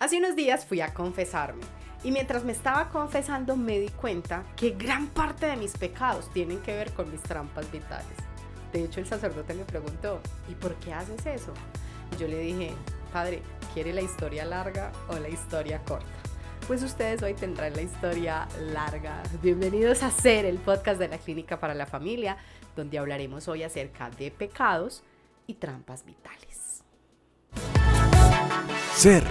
Hace unos días fui a confesarme y mientras me estaba confesando me di cuenta que gran parte de mis pecados tienen que ver con mis trampas vitales. De hecho, el sacerdote me preguntó, ¿y por qué haces eso? Y yo le dije, padre, ¿quiere la historia larga o la historia corta? Pues ustedes hoy tendrán la historia larga. Bienvenidos a Ser, el podcast de la Clínica para la Familia, donde hablaremos hoy acerca de pecados y trampas vitales. Ser,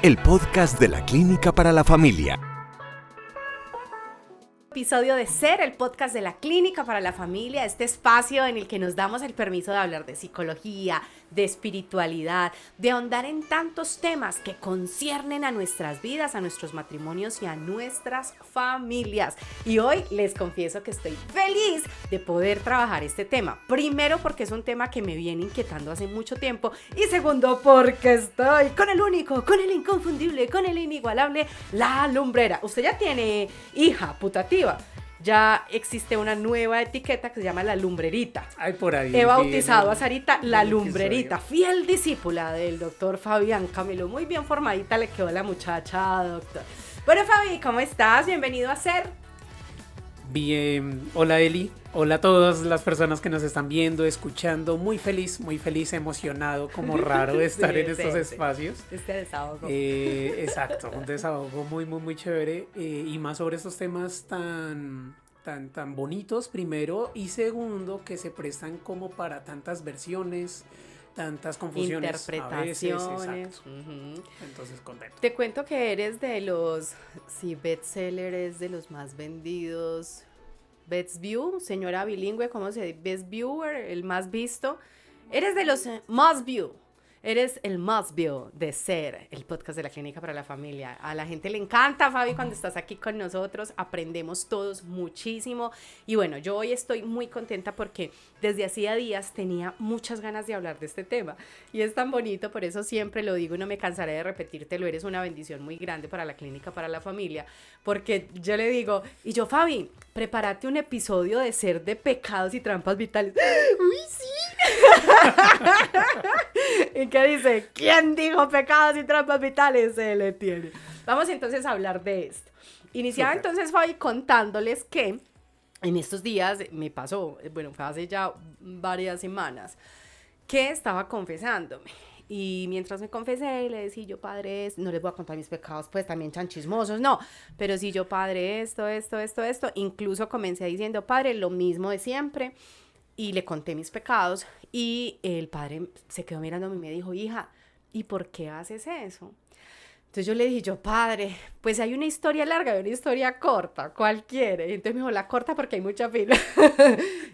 el podcast de la Clínica para la Familia. Episodio de Ser, el podcast de la Clínica para la Familia, este espacio en el que nos damos el permiso de hablar de psicología, de espiritualidad, de ahondar en tantos temas que conciernen a nuestras vidas, a nuestros matrimonios y a nuestras familias. Y hoy les confieso que estoy feliz de poder trabajar este tema. Primero, porque es un tema que me viene inquietando hace mucho tiempo. Y segundo, porque estoy con el único, con el inconfundible, con el inigualable, la lumbrera. Usted ya tiene hija putativa. Ya existe una nueva etiqueta que se llama la lumbrerita. Ay, por ahí. He bautizado a Sarita la lumbrerita, fiel discípula del doctor Fabián Camilo. Muy bien formadita le quedó la muchacha, doctor. Bueno, Fabi, ¿cómo estás? Bienvenido a Ser. Bien, hola Eli, hola a todas las personas que nos están viendo, escuchando. Muy feliz, emocionado, como raro de estar en estos espacios. Este desahogo. Exacto, un desahogo muy chévere y más sobre estos temas tan bonitos, primero, y segundo, que se prestan como para tantas versiones, tantas confusiones, interpretaciones. A veces, Entonces, contento. Te cuento que eres de los, bestsellers, de los más vendidos. Best View, señora bilingüe, ¿cómo se dice? Best Viewer, el más visto. Eres de los Must View. Eres el Must View de Ser, el podcast de la Clínica para la Familia. A la gente le encanta, Fabi, cuando estás aquí con nosotros. Aprendemos todos muchísimo. Y bueno, yo hoy estoy muy contenta porque desde hacía días tenía muchas ganas de hablar de este tema. Y es tan bonito, por eso siempre lo digo y no me cansaré de repetírtelo. Eres una bendición muy grande para la Clínica para la Familia. Porque yo le digo, y yo, Fabi, prepárate un episodio de Ser de pecados y trampas vitales. ¡Uy, sí! ¿Y qué dice? ¿Quién dijo pecados y trampas vitales? Se le tiene. Vamos entonces a hablar de esto. Iniciaba entonces Fabi contándoles que en estos días me pasó, bueno, fue hace ya varias semanas, que estaba confesándome. Y mientras me confesé, le decía yo, padre, no les voy a contar mis pecados, pues también tan chismosos, no. Pero sí, yo, padre, esto. Incluso comencé diciendo, padre, lo mismo de siempre. Y le conté mis pecados y el padre se quedó mirándome y me dijo, hija, ¿y por qué haces eso? Entonces yo le dije, yo, padre, pues hay una historia larga y una historia corta, ¿cuál quiere? Y entonces me dijo, la corta porque hay mucha fila.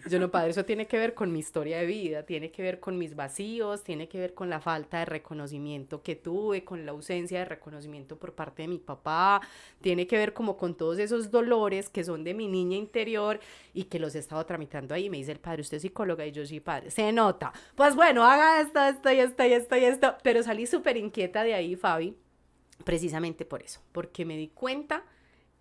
Yo, no, padre, eso tiene que ver con mi historia de vida, tiene que ver con mis vacíos, tiene que ver con la falta de reconocimiento que tuve, con la ausencia de reconocimiento por parte de mi papá, tiene que ver como con todos esos dolores que son de mi niña interior y que los he estado tramitando ahí. Me dice el padre, ¿usted es psicóloga? Y yo, sí, padre, se nota. Pues bueno, haga esto, pero salí súper inquieta de ahí, Fabi. Precisamente por eso, porque me di cuenta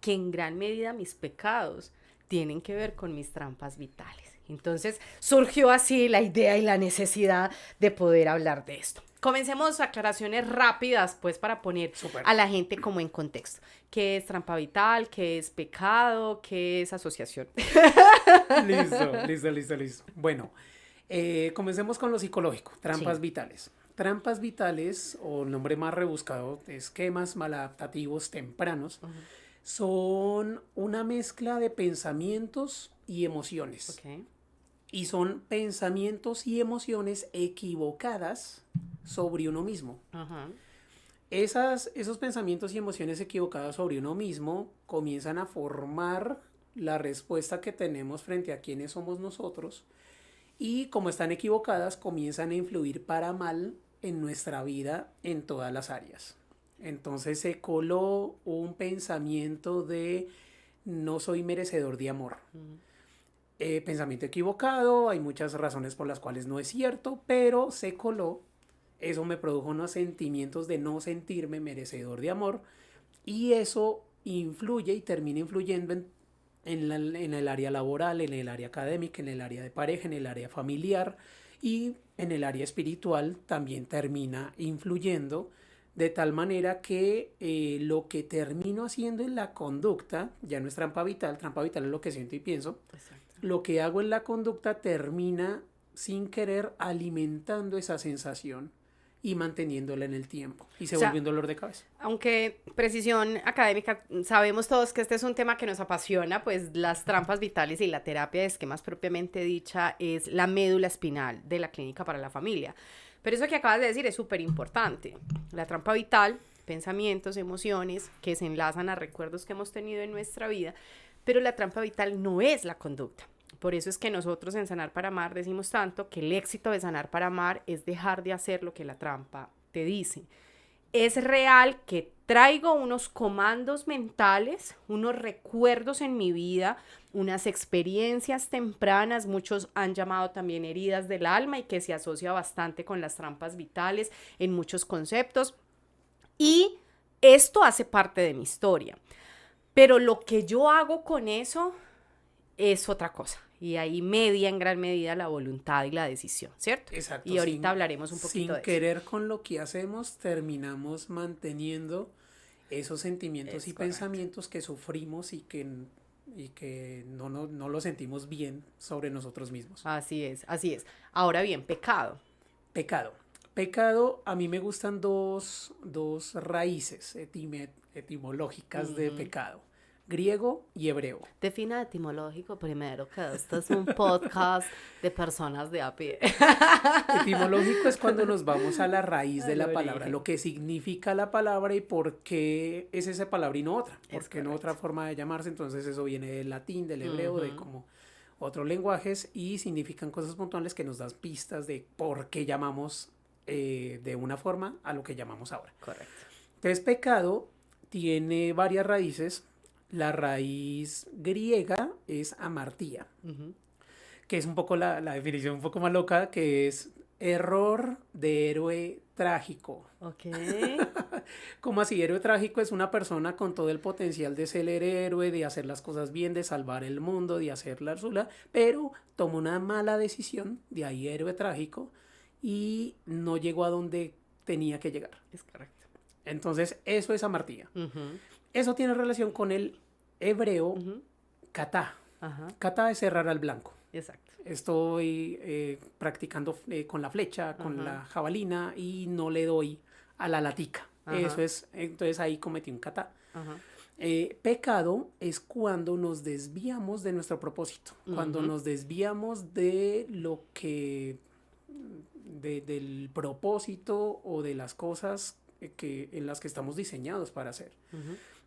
que en gran medida mis pecados tienen que ver con mis trampas vitales. Entonces surgió así la idea y la necesidad de poder hablar de esto. Comencemos aclaraciones rápidas, pues, para poner a la gente como en contexto. ¿Qué es trampa vital? ¿Qué es pecado? ¿Qué es asociación? Listo. Bueno, comencemos con lo psicológico, trampas vitales. Trampas vitales, o el nombre más rebuscado, esquemas maladaptativos tempranos, son una mezcla de pensamientos y emociones. Okay. Y son pensamientos y emociones equivocadas sobre uno mismo. Uh-huh. Esos pensamientos y emociones equivocadas sobre uno mismo comienzan a formar la respuesta que tenemos frente a quiénes somos nosotros. Y como están equivocadas, comienzan a influir para mal en nuestra vida en todas las áreas. Entonces se coló un pensamiento de no soy merecedor de amor. Pensamiento equivocado, hay muchas razones por las cuales no es cierto, pero se coló. Eso me produjo unos sentimientos de no sentirme merecedor de amor y eso influye y termina influyendo en el área laboral, en el área académica, en el área de pareja, en el área familiar y en el área espiritual también termina influyendo de tal manera que lo que termino haciendo en la conducta, ya no es trampa vital es lo que siento y pienso, Exacto. lo que hago en la conducta termina sin querer alimentando esa sensación y manteniéndola en el tiempo y se vuelve un dolor de cabeza. Aunque precisión académica, sabemos todos que este es un tema que nos apasiona, pues las trampas vitales y la terapia de esquemas propiamente dicha es la médula espinal de la Clínica para la Familia. Pero eso que acabas de decir es súper importante. La trampa vital, pensamientos, emociones que se enlazan a recuerdos que hemos tenido en nuestra vida, pero la trampa vital no es la conducta. Por eso es que nosotros en Sanar para Amar decimos tanto que el éxito de Sanar para Amar es dejar de hacer lo que la trampa te dice. Es real que traigo unos comandos mentales, unos recuerdos en mi vida, unas experiencias tempranas, muchos han llamado también heridas del alma y que se asocia bastante con las trampas vitales en muchos conceptos. Y esto hace parte de mi historia. Pero lo que yo hago con eso es otra cosa. Y ahí media en gran medida la voluntad y la decisión, ¿cierto? Exacto. Y ahorita hablaremos un poquito de eso. Sin querer con lo que hacemos, terminamos manteniendo esos sentimientos y pensamientos que sufrimos y que no lo sentimos bien sobre nosotros mismos. Así es, así es. Ahora bien, pecado. Pecado, a mí me gustan dos raíces etimológicas de pecado. Griego y hebreo. Defina etimológico primero, que este es un podcast de personas de a pie. Etimológico es cuando nos vamos a la raíz de la Al palabra, origen. lo que significa la palabra y por qué es esa palabra y no otra. Es Porque no correcto. otra forma de llamarse, entonces eso viene del latín, del hebreo, de como otros lenguajes y significan cosas puntuales que nos dan pistas de por qué llamamos de una forma a lo que llamamos ahora. Correcto. Entonces, pecado tiene varias raíces. La raíz griega es amartía, que es un poco la definición un poco más loca, que es error de héroe trágico. Ok. Como así, héroe trágico es una persona con todo el potencial de ser el héroe, de hacer las cosas bien, de salvar el mundo, de hacer la Úrsula, pero tomó una mala decisión, de ahí héroe trágico, y no llegó a donde tenía que llegar. Es correcto. Entonces, eso es amartía. Ujú, Eso tiene relación con el hebreo ujú. kata. Ajá, Kata es cerrar al blanco. exacto. Estoy practicando con la flecha, con Ajá. la jabalina y no le doy a la latica. Ajá. Eso es, entonces ahí cometí un kata. Ajá. Pecado es cuando nos desviamos de nuestro propósito, cuando nos desviamos de lo que, del propósito o de las cosas en las que estamos diseñados para hacer.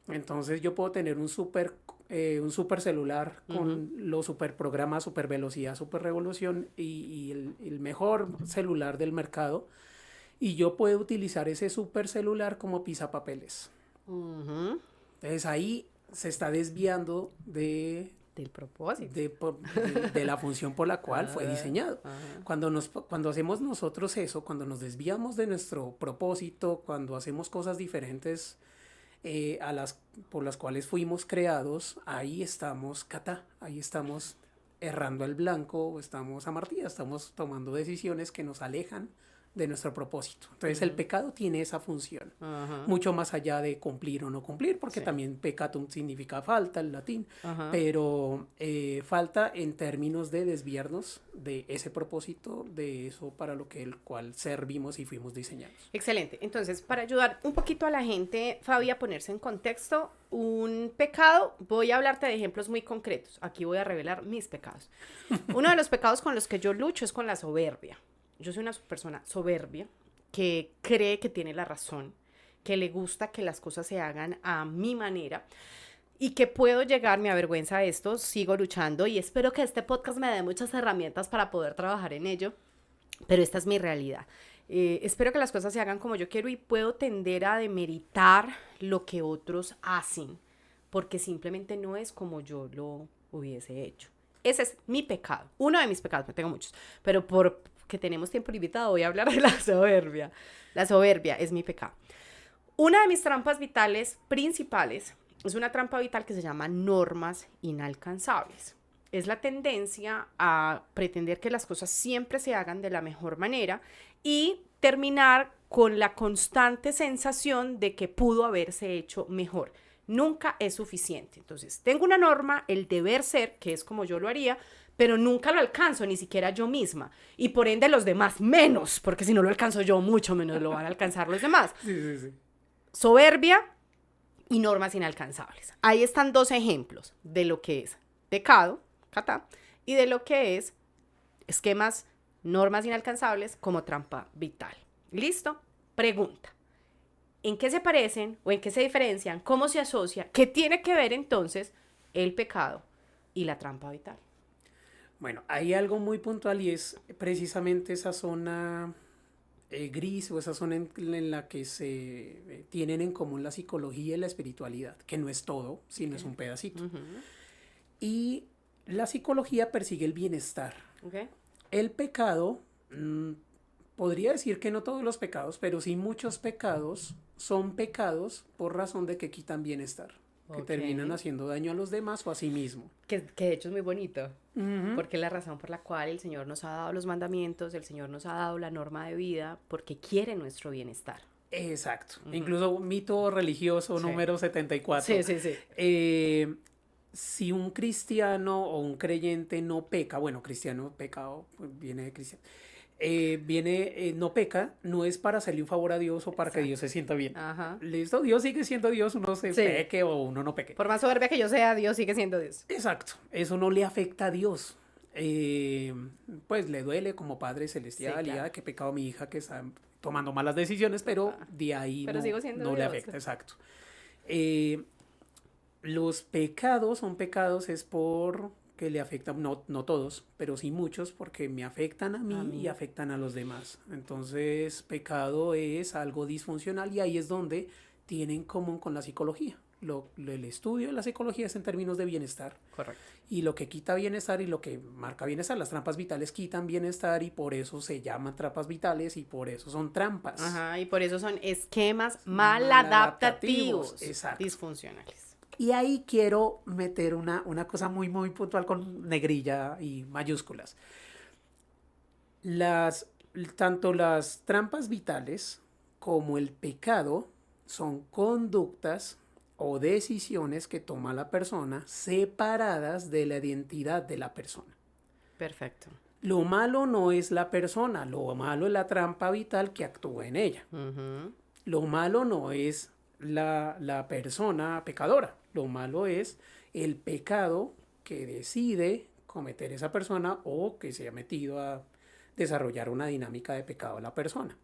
Entonces yo puedo tener un super celular con los super programas, super velocidad, super revolución y el mejor celular del mercado. Y yo puedo utilizar ese super celular como pisapapeles. Ujú. Entonces ahí se está desviando Del propósito. de la función por la cual fue diseñado. Ajá. Cuando hacemos nosotros eso, cuando nos desviamos de nuestro propósito, cuando hacemos cosas diferentes por las cuales fuimos creados, ahí estamos ahí estamos errando el blanco, o estamos amartía, estamos tomando decisiones que nos alejan de nuestro propósito. Entonces el pecado tiene esa función, Ajá. mucho más allá de cumplir o no cumplir, porque Sí. también peccatum significa falta en latín, Ajá. pero falta en términos de desviarnos de ese propósito, de eso para lo que el cual servimos y fuimos diseñados. Excelente. Entonces, para ayudar un poquito a la gente, Fabi, a ponerse en contexto, un pecado, voy a hablarte de ejemplos muy concretos. Aquí voy a revelar mis pecados. Uno de los pecados con los que yo lucho es con la soberbia. Yo soy una persona soberbia que cree que tiene la razón, que le gusta que las cosas se hagan a mi manera y que puedo llegar, me avergüenza esto, sigo luchando y espero que este podcast me dé muchas herramientas para poder trabajar en ello, pero esta es mi realidad. Espero que las cosas se hagan como yo quiero y puedo tender a demeritar lo que otros hacen, porque simplemente no es como yo lo hubiese hecho. Ese es mi pecado, uno de mis pecados, no tengo muchos, pero porque tenemos tiempo limitado voy a hablar de la soberbia. La soberbia es mi pecado. Una de mis trampas vitales principales es una trampa vital que se llama normas inalcanzables. Es la tendencia a pretender que las cosas siempre se hagan de la mejor manera y terminar con la constante sensación de que pudo haberse hecho mejor. Nunca es suficiente. Entonces, tengo una norma, el deber ser, que es como yo lo haría, pero nunca lo alcanzo, ni siquiera yo misma. Y por ende los demás menos, porque si no lo alcanzo yo, mucho menos lo van a alcanzar los demás. Sí. Soberbia y normas inalcanzables. Ahí están dos ejemplos de lo que es pecado, kata, y de lo que es esquemas, normas inalcanzables como trampa vital. ¿Listo? Pregunta. ¿En qué se parecen o en qué se diferencian? ¿Cómo se asocia? ¿Qué tiene que ver entonces el pecado y la trampa vital? Bueno, hay algo muy puntual y es precisamente esa zona gris o esa zona en la que se tienen en común la psicología y la espiritualidad, que no es todo, sino es un pedacito. Y la psicología persigue el bienestar. El pecado, podría decir que no todos los pecados, pero sí muchos pecados son pecados por razón de que quitan bienestar, que terminan haciendo daño a los demás o a sí mismo. Que de hecho es muy bonito, porque es la razón por la cual el Señor nos ha dado los mandamientos, el Señor nos ha dado la norma de vida, porque quiere nuestro bienestar. Exacto. Incluso mito religioso número 74. Sí. Si un cristiano o un creyente no peca, bueno, cristiano, pecado, pues viene de cristiano, no peca, no es para hacerle un favor a Dios o para que Dios se sienta bien. Listo, Dios sigue siendo Dios, uno se peque o uno no peque. Por más soberbia que yo sea, Dios sigue siendo Dios. Exacto, eso no le afecta a Dios. Pues le duele como Padre Celestial, ya que pecado mi hija que está tomando malas decisiones, pero de ahí no le afecta, exacto. Los pecados son pecados es por que le afectan, no todos, pero sí muchos, porque me afectan a mí y afectan a los demás. Entonces, pecado es algo disfuncional y ahí es donde tiene en común con la psicología. El estudio de la psicología es en términos de bienestar. Correcto. Y lo que quita bienestar y lo que marca bienestar, las trampas vitales quitan bienestar y por eso se llaman trampas vitales y por eso son trampas. Y por eso son esquemas maladaptativos, disfuncionales. Y ahí quiero meter una cosa muy, muy puntual con negrilla y mayúsculas. Tanto las trampas vitales como el pecado son conductas o decisiones que toma la persona separadas de la identidad de la persona. Perfecto. Lo malo no es la persona, lo malo es la trampa vital que actúa en ella. Lo malo no es la persona pecadora. Lo malo es el pecado que decide cometer esa persona o que se ha metido a desarrollar una dinámica de pecado a la persona.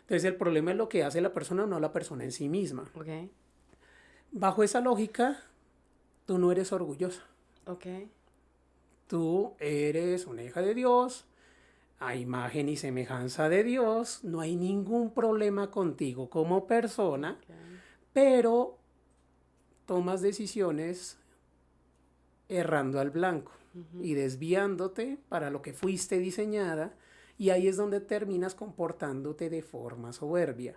Entonces el problema es lo que hace la persona, no la persona en sí misma. Bajo esa lógica, tú no eres orgullosa. Tú eres una hija de Dios, a imagen y semejanza de Dios, no hay ningún problema contigo como persona, pero tomas decisiones errando al blanco y desviándote para lo que fuiste diseñada y ahí es donde terminas comportándote de forma soberbia.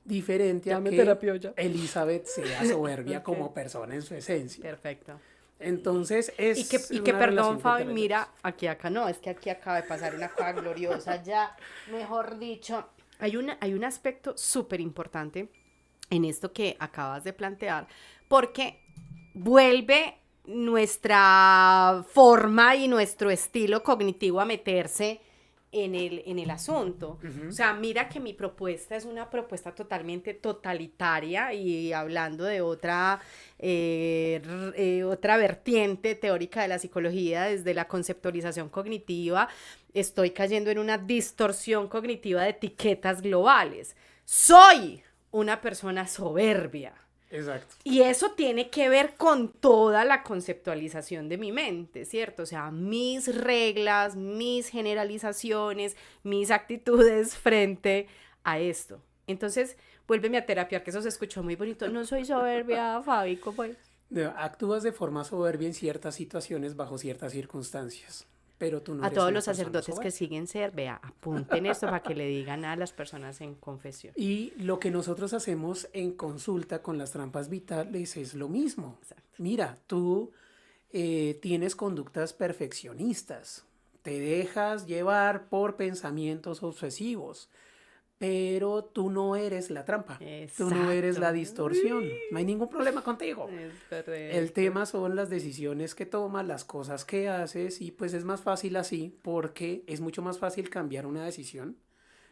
Diferente a que Elizabeth sea soberbia como persona en su esencia. Perfecto. Entonces es y que perdón, Fabi, mira, acá no, es que aquí acaba de pasar una cosa gloriosa, ya, mejor dicho, hay un aspecto súper importante en esto que acabas de plantear, porque vuelve nuestra forma y nuestro estilo cognitivo a meterse en el asunto. O sea, mira que mi propuesta es una propuesta totalmente totalitaria y hablando de otra vertiente teórica de la psicología desde la conceptualización cognitiva, estoy cayendo en una distorsión cognitiva de etiquetas globales. Soy una persona soberbia. Exacto. Y eso tiene que ver con toda la conceptualización de mi mente, ¿cierto? O sea, mis reglas, mis generalizaciones, mis actitudes frente a esto. Entonces, vuélveme a terapiar, que eso se escuchó muy bonito. No soy soberbia, Fabi, ¿cómo es? Actúas de forma soberbia en ciertas situaciones bajo ciertas circunstancias. Pero tú no a todos los sacerdotes que siguen vea, apunten esto para que le digan a las personas en confesión. Y lo que nosotros hacemos en consulta con las trampas vitales es lo mismo. Exacto. Mira, tú tienes conductas perfeccionistas, te dejas llevar por pensamientos obsesivos, pero tú no eres la trampa, tú no eres la distorsión, no hay ningún problema contigo. El tema son las decisiones que tomas, las cosas que haces, y pues es más fácil así, porque es mucho más fácil cambiar una decisión,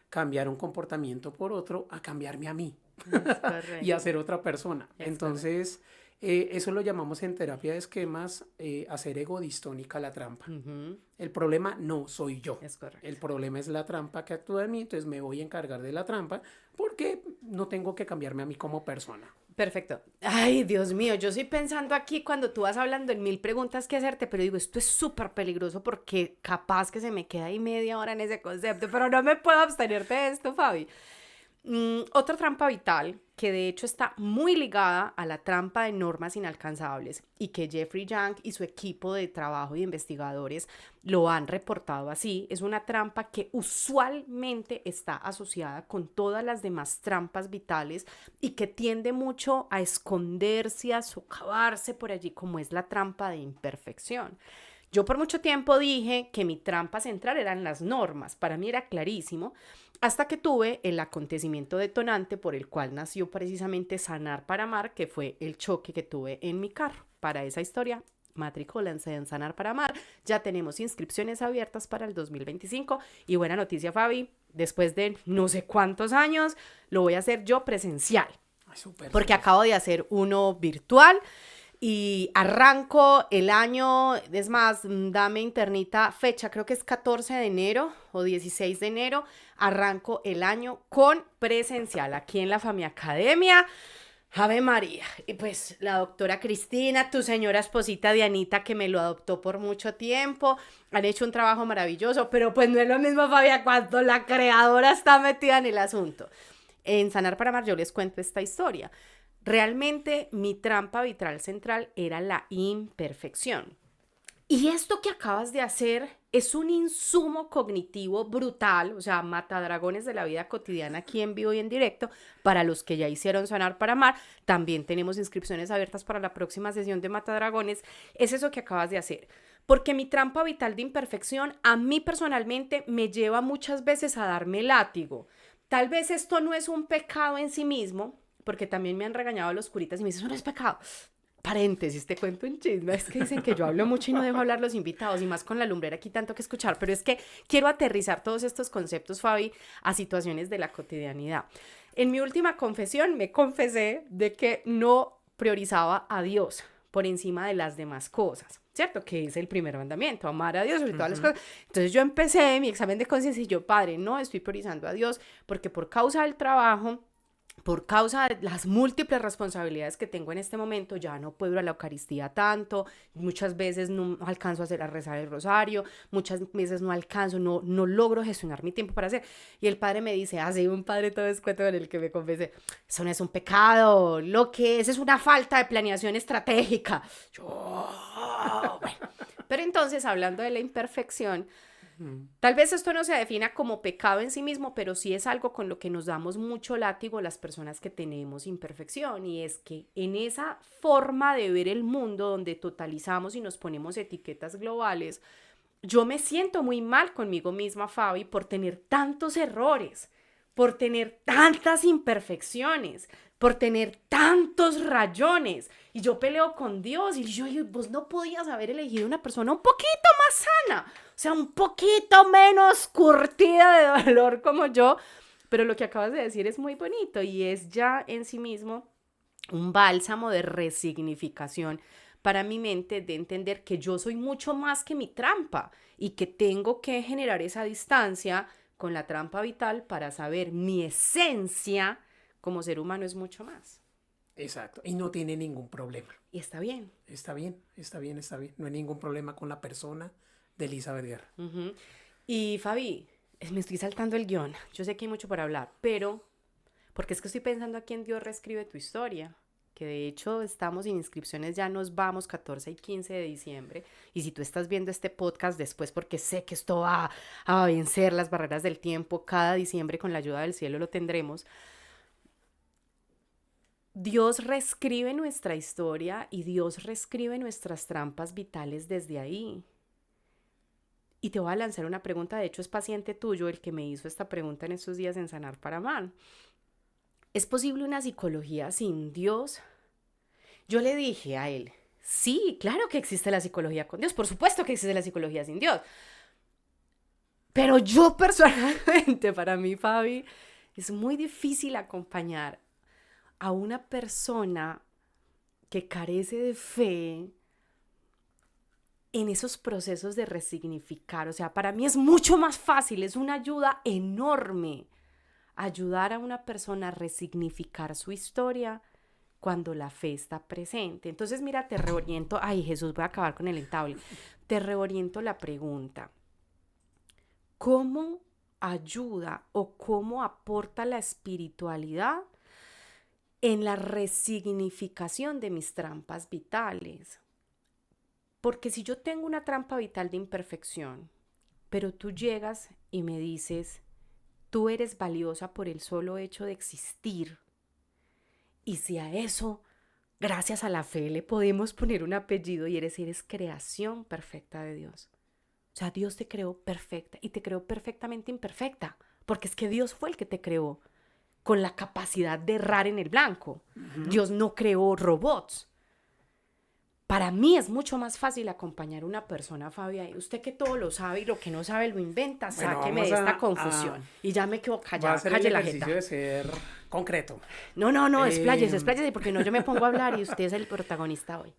cambiar un comportamiento por otro, a cambiarme a mí y a ser otra persona. Entonces, eso lo llamamos en terapia de esquemas, hacer egodistónica la trampa. El problema no soy yo. Es correcto. El problema es la trampa que actúa en mí, entonces me voy a encargar de la trampa porque no tengo que cambiarme a mí como persona. Perfecto. Ay, Dios mío, yo estoy pensando aquí cuando tú vas hablando en 1000 preguntas que hacerte, pero digo, esto es súper peligroso porque capaz que se me queda ahí media hora en ese concepto, pero no me puedo abstener de esto, Fabi. Otra trampa vital que de hecho está muy ligada a la trampa de normas inalcanzables y que Jeffrey Young y su equipo de trabajo y investigadores lo han reportado así, es una trampa que usualmente está asociada con todas las demás trampas vitales y que tiende mucho a esconderse, a socavarse por allí, como es la trampa de imperfección. Yo por mucho tiempo dije que mi trampa central eran las normas, para mí era clarísimo, hasta que tuve el acontecimiento detonante por el cual nació precisamente Sanar para Amar, que fue el choque que tuve en mi carro. Para esa historia, matricúlense en Sanar para Amar, ya tenemos inscripciones abiertas para el 2025 y buena noticia, Fabi, después de no sé cuántos años, lo voy a hacer yo presencial, porque acabo de hacer uno virtual. Y arranco el año, es más, dame internita fecha, creo que es 14 de enero o 16 de enero, arranco el año con presencial aquí en la FAMI Academia. Ave María. Y pues la doctora Cristina, tu señora esposita Dianita, que me lo adoptó por mucho tiempo, han hecho un trabajo maravilloso, pero pues no es lo mismo, Fabia, cuando la creadora está metida en el asunto. En Sanar para Amar yo les cuento esta historia. Realmente mi trampa vital central era la imperfección. Y esto que acabas de hacer es un insumo cognitivo brutal, o sea, matadragones de la vida cotidiana aquí en vivo y en directo. Para los que ya hicieron Sanar para Amar, también tenemos inscripciones abiertas para la próxima sesión de Matadragones. Es eso que acabas de hacer. Porque mi trampa vital de imperfección a mí personalmente me lleva muchas veces a darme látigo. Tal vez esto no es un pecado en sí mismo, porque también me han regañado los curitas y me dicen, eso no es pecado. Paréntesis, te cuento un chisme, es que dicen que yo hablo mucho y no dejo hablar los invitados, y más con la lumbrera aquí tanto que escuchar, pero es que quiero aterrizar todos estos conceptos, Fabi, a situaciones de la cotidianidad. En mi última confesión me confesé de que no priorizaba a Dios por encima de las demás cosas, ¿cierto? Que es el primer mandamiento, amar a Dios sobre todas las cosas. Entonces yo empecé mi examen de conciencia y yo, padre, no estoy priorizando a Dios porque por causa del trabajo, por causa de las múltiples responsabilidades que tengo en este momento, ya no puedo ir a la Eucaristía tanto, muchas veces no alcanzo a rezar el rosario, muchas veces no alcanzo, no logro gestionar mi tiempo para hacer. Y el padre me dice, así un padre todo escueto en el que me confesé, eso no es un pecado, lo que es una falta de planeación estratégica. Yo, bueno. Pero entonces, hablando de la imperfección, tal vez esto no se defina como pecado en sí mismo, pero sí es algo con lo que nos damos mucho látigo las personas que tenemos imperfección, y es que en esa forma de ver el mundo donde totalizamos y nos ponemos etiquetas globales, yo me siento muy mal conmigo misma, Fabi, por tener tantos errores, por tener tantas imperfecciones, por tener tantos rayones. Y yo peleo con Dios y yo, vos no podías haber elegido una persona un poquito más sana, o sea, un poquito menos curtida de dolor como yo. Pero lo que acabas de decir es muy bonito y es ya en sí mismo un bálsamo de resignificación para mi mente, de entender que yo soy mucho más que mi trampa y que tengo que generar esa distancia con la trampa vital para saber mi esencia como ser humano es mucho más. Exacto, y no tiene ningún problema. Y está bien. Está bien. No hay ningún problema con la persona de Elizabeth Guerra. Uh-huh. Y Fabi, me estoy saltando el guión. Yo sé que hay mucho por hablar, pero porque es que estoy pensando aquí en Dios reescribe tu historia, que de hecho estamos en inscripciones, ya nos vamos 14 y 15 de diciembre, y si tú estás viendo este podcast después, porque sé que esto va a vencer las barreras del tiempo, cada diciembre con la ayuda del cielo lo tendremos. Dios reescribe nuestra historia y Dios reescribe nuestras trampas vitales desde ahí. Y te voy a lanzar una pregunta, de hecho es paciente tuyo el que me hizo esta pregunta en estos días en Sanar para Amar. ¿Es posible una psicología sin Dios? Yo le dije a él, sí, claro que existe la psicología con Dios, por supuesto que existe la psicología sin Dios. Pero yo personalmente, para mí, Fabi, es muy difícil acompañar a una persona que carece de fe en esos procesos de resignificar. O sea, para mí es mucho más fácil, es una ayuda enorme ayudar a una persona a resignificar su historia cuando la fe está presente. Entonces, mira, te reoriento. Ay, Jesús, voy a acabar con el entable. Te reoriento la pregunta. ¿Cómo ayuda o cómo aporta la espiritualidad en la resignificación de mis trampas vitales? Porque si yo tengo una trampa vital de imperfección, pero tú llegas y me dices, tú eres valiosa por el solo hecho de existir, y si a eso, gracias a la fe, le podemos poner un apellido y eres creación perfecta de Dios. O sea, Dios te creó perfecta y te creó perfectamente imperfecta, porque es que Dios fue el que te creó con la capacidad de errar en el blanco. Dios no creó robots. Para mí es mucho más fácil acompañar a una persona, Fabia, y usted que todo lo sabe y lo que no sabe lo inventa, Bueno, sáqueme de esta confusión. Y ya me quedo Va a callada, hacer calle el la ejercicio jeta. de ser concreto. No, expláyese, porque no yo me pongo a hablar y usted es el protagonista hoy.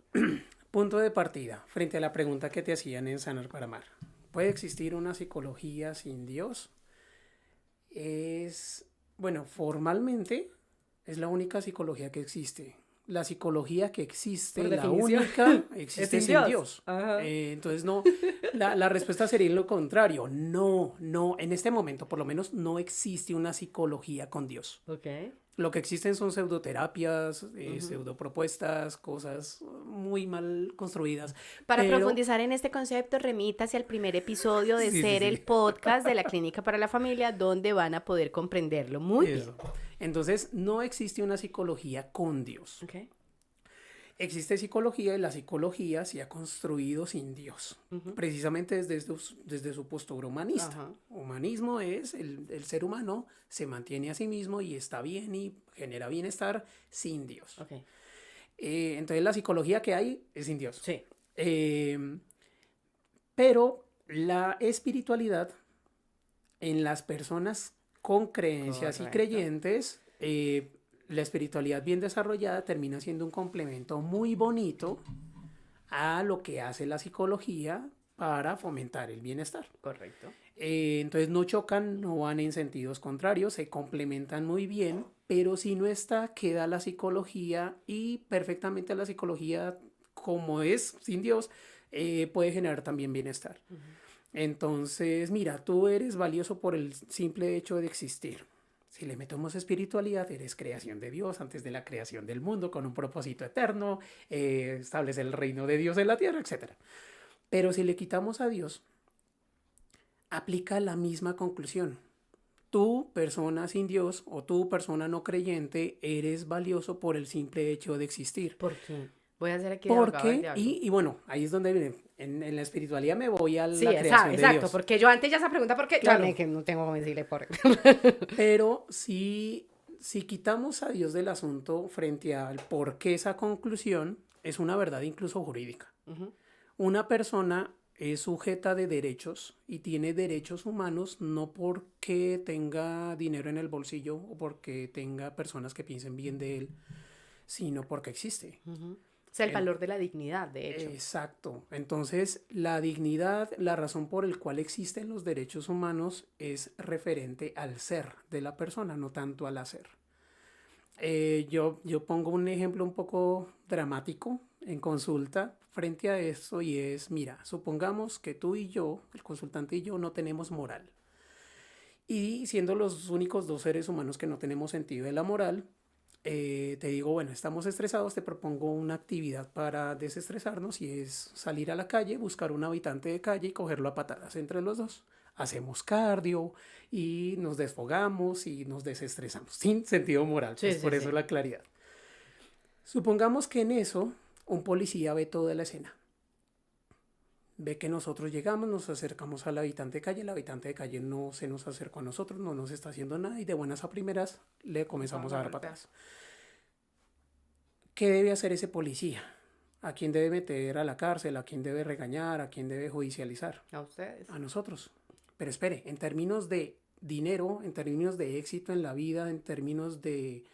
Punto de partida, frente a la pregunta que te hacían en Sanar para Amar. ¿Puede existir una psicología sin Dios? Bueno, formalmente es la única psicología que existe. La psicología que existe, Por la definición, única, existe es sin sin Dios. Dios. Ajá. Entonces, no, la respuesta sería lo contrario. No, en este momento, por lo menos, no existe una psicología con Dios. Ok. Lo que existen son pseudoterapias, pseudopropuestas, cosas muy mal construidas. Para pero- profundizar en este concepto, remítase al primer episodio de Sí, Ser sí, el sí. podcast de la Clínica para la Familia, donde van a poder comprenderlo. Muy Eso. Entonces, no existe una psicología con Dios. bien. Ok. Existe psicología y la psicología se ha construido sin Dios, precisamente desde su postura humanista. Ajá. Humanismo es el ser humano se mantiene a sí mismo y está bien y genera bienestar sin Dios. Ok. Entonces la psicología que hay es sin Dios. Sí. Pero la espiritualidad en las personas con creencias y Correcto. creyentes, la espiritualidad bien desarrollada termina siendo un complemento muy bonito a lo que hace la psicología para fomentar el bienestar. Correcto. Entonces no chocan, no van en sentidos contrarios, se complementan muy bien, pero si no está, queda la psicología y perfectamente la psicología, como es sin Dios, puede generar también bienestar. Entonces, mira, tú eres valioso por el simple hecho de existir. Si le metemos espiritualidad, eres creación de Dios antes de la creación del mundo, con un propósito eterno, establece el reino de Dios en la tierra, etc. Pero si le quitamos a Dios, aplica la misma conclusión. Tú, persona sin Dios, o tú, persona no creyente, eres valioso por el simple hecho de existir. ¿Por qué? Voy a hacer aquí de abogado del Porque, diablo. y bueno, ahí es donde viene. En la espiritualidad me voy a Sí, la creación de exacto, Dios. porque yo antes ya esa pregunta, porque Claro. ya que no tengo cómo decirle por Pero si quitamos a Dios del asunto frente al por qué esa conclusión, es una verdad incluso jurídica. Una persona es sujeta de derechos y tiene derechos humanos no porque tenga dinero en el bolsillo o porque tenga personas que piensen bien de él, sino porque existe. O sea, el valor de la dignidad, de hecho. Exacto. Entonces, la dignidad, la razón por la cual existen los derechos humanos es referente al ser de la persona, no tanto al hacer. Yo pongo un ejemplo un poco dramático en consulta frente a esto y es, mira, supongamos que tú y yo, el consultante y yo, no tenemos moral. Y siendo los únicos dos seres humanos que no tenemos sentido de la moral, te digo, bueno, estamos estresados, te propongo una actividad para desestresarnos y es salir a la calle, buscar un habitante de calle y cogerlo a patadas entre los dos. Hacemos cardio y nos desfogamos y nos desestresamos sin sentido moral, Sí, pues sí, por sí. eso la claridad. Supongamos que en eso un policía ve toda la escena. ve que nosotros llegamos, nos acercamos al habitante de calle, el habitante de calle no se nos acercó a nosotros, no nos está haciendo nada y de buenas a primeras le comenzamos a dar patadas. ¿Qué debe hacer ese policía? ¿A quién debe meter a la cárcel? ¿A quién debe regañar? ¿A quién debe judicializar? A ustedes. A nosotros. Pero espere, en términos de dinero, en términos de éxito en la vida, en términos de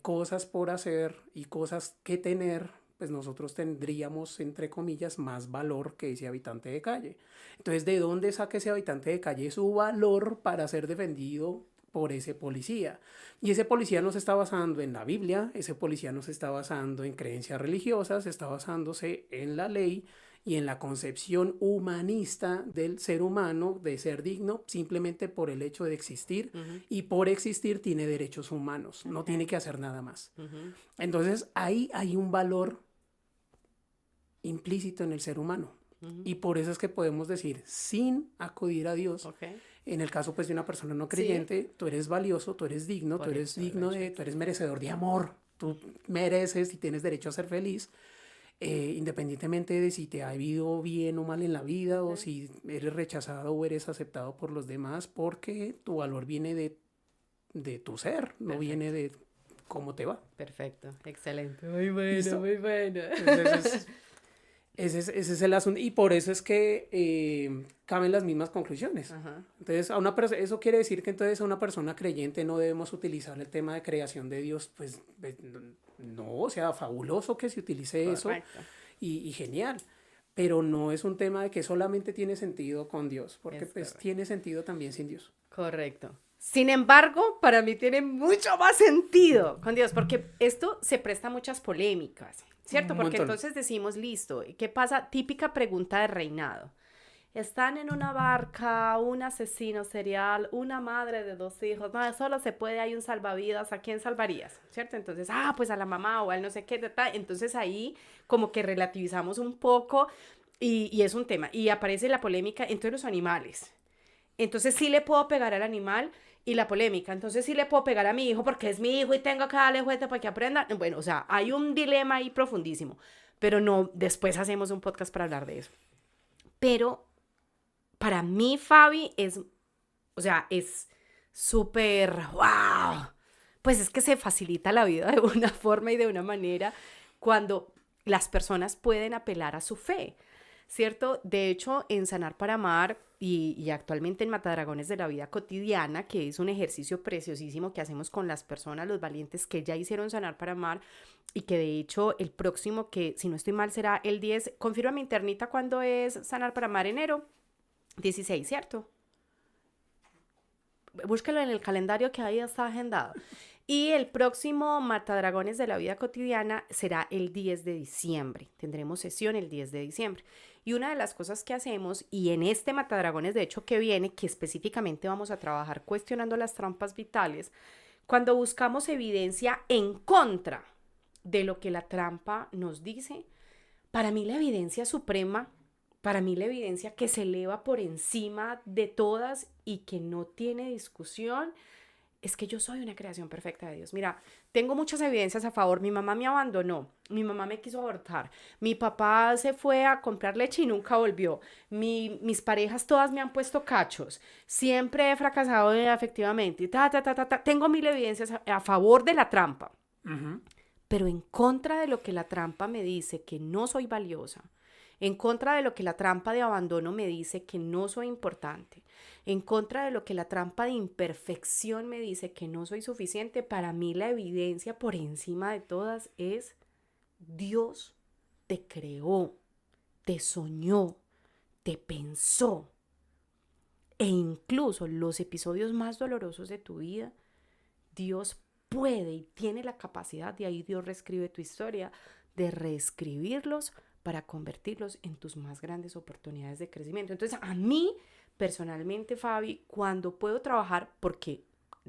cosas por hacer y cosas que tener, pues nosotros tendríamos, entre comillas, más valor que ese habitante de calle. Entonces, ¿de dónde saca ese habitante de calle su valor para ser defendido por ese policía? Y ese policía no se está basando en la Biblia, ese policía no se está basando en creencias religiosas, está basándose en la ley y en la concepción humanista del ser humano, de ser digno simplemente por el hecho de existir, y por existir tiene derechos humanos, no tiene que hacer nada más. Entonces ahí hay un valor implícito en el ser humano, y por eso es que podemos decir, sin acudir a Dios, en el caso pues de una persona no creyente, tú eres valioso, tú eres digno, tú eres merecedor de amor, tú mereces y tienes derecho a ser feliz, independientemente de si te ha ido bien o mal en la vida, o si eres rechazado o eres aceptado por los demás, porque tu valor viene de tu ser, no viene de cómo te va. Perfecto, excelente, muy bueno, ¿Listo? muy bueno. Entonces, ese es el asunto, y por eso es que caben las mismas conclusiones. Entonces, eso quiere decir que entonces a una persona creyente no debemos utilizar el tema de creación de Dios, pues no, o sea, fabuloso que se utilice eso y genial, pero no es un tema de que solamente tiene sentido con Dios, porque pues tiene sentido también sin Dios. Correcto. Sin embargo, para mí tiene mucho más sentido con Dios, porque esto se presta a muchas polémicas, ¿cierto? Porque entonces decimos, listo, ¿qué pasa? Típica pregunta de reinado. Están en una barca, un asesino serial, una madre de 2 hijos, no, solo se puede, hay un salvavidas, ¿a quién salvarías? ¿Cierto? Entonces, pues a la mamá o al no sé qué, entonces ahí como que relativizamos un poco y es un tema. Y aparece la polémica entre los animales. Entonces sí le puedo pegar al animal y la polémica, entonces sí le puedo pegar a mi hijo porque es mi hijo y tengo que darle juguete para que aprenda. Bueno, o sea, hay un dilema ahí profundísimo, pero no, después hacemos un podcast para hablar de eso. Pero para mí, Fabi, es súper, wow. Pues es que se facilita la vida de una forma y de una manera cuando las personas pueden apelar a su fe, ¿cierto? De hecho, en Sanar para Amar y actualmente en Matadragones de la Vida Cotidiana, que es un ejercicio preciosísimo que hacemos con las personas, los valientes que ya hicieron Sanar para Amar, y que de hecho el próximo, que si no estoy mal será el 10, confírmame internita cuándo es Sanar para Amar, enero 16, ¿cierto? Búscalo en el calendario que ahí está agendado. Y el próximo Matadragones de la Vida Cotidiana será el 10 de diciembre. Tendremos sesión el 10 de diciembre. Y una de las cosas que hacemos, y en este Matadragones de hecho que viene, que específicamente vamos a trabajar cuestionando las trampas vitales, cuando buscamos evidencia en contra de lo que la trampa nos dice, para mí la evidencia suprema, para mí la evidencia que se eleva por encima de todas y que no tiene discusión, es que yo soy una creación perfecta de Dios. Mira, tengo muchas evidencias a favor. Mi mamá me abandonó, mi mamá me quiso abortar, mi papá se fue a comprar leche y nunca volvió, mis parejas todas me han puesto cachos, siempre he fracasado afectivamente, tengo 1000 evidencias a favor de la trampa, pero en contra de lo que la trampa me dice que no soy valiosa, en contra de lo que la trampa de abandono me dice que no soy importante, en contra de lo que la trampa de imperfección me dice que no soy suficiente, para mí la evidencia por encima de todas es Dios te creó, te soñó, te pensó, e incluso los episodios más dolorosos de tu vida, Dios puede y tiene la capacidad, de ahí Dios reescribe tu historia, de reescribirlos para convertirlos en tus más grandes oportunidades de crecimiento. Entonces, a mí, personalmente, Fabi, cuando puedo trabajar, porque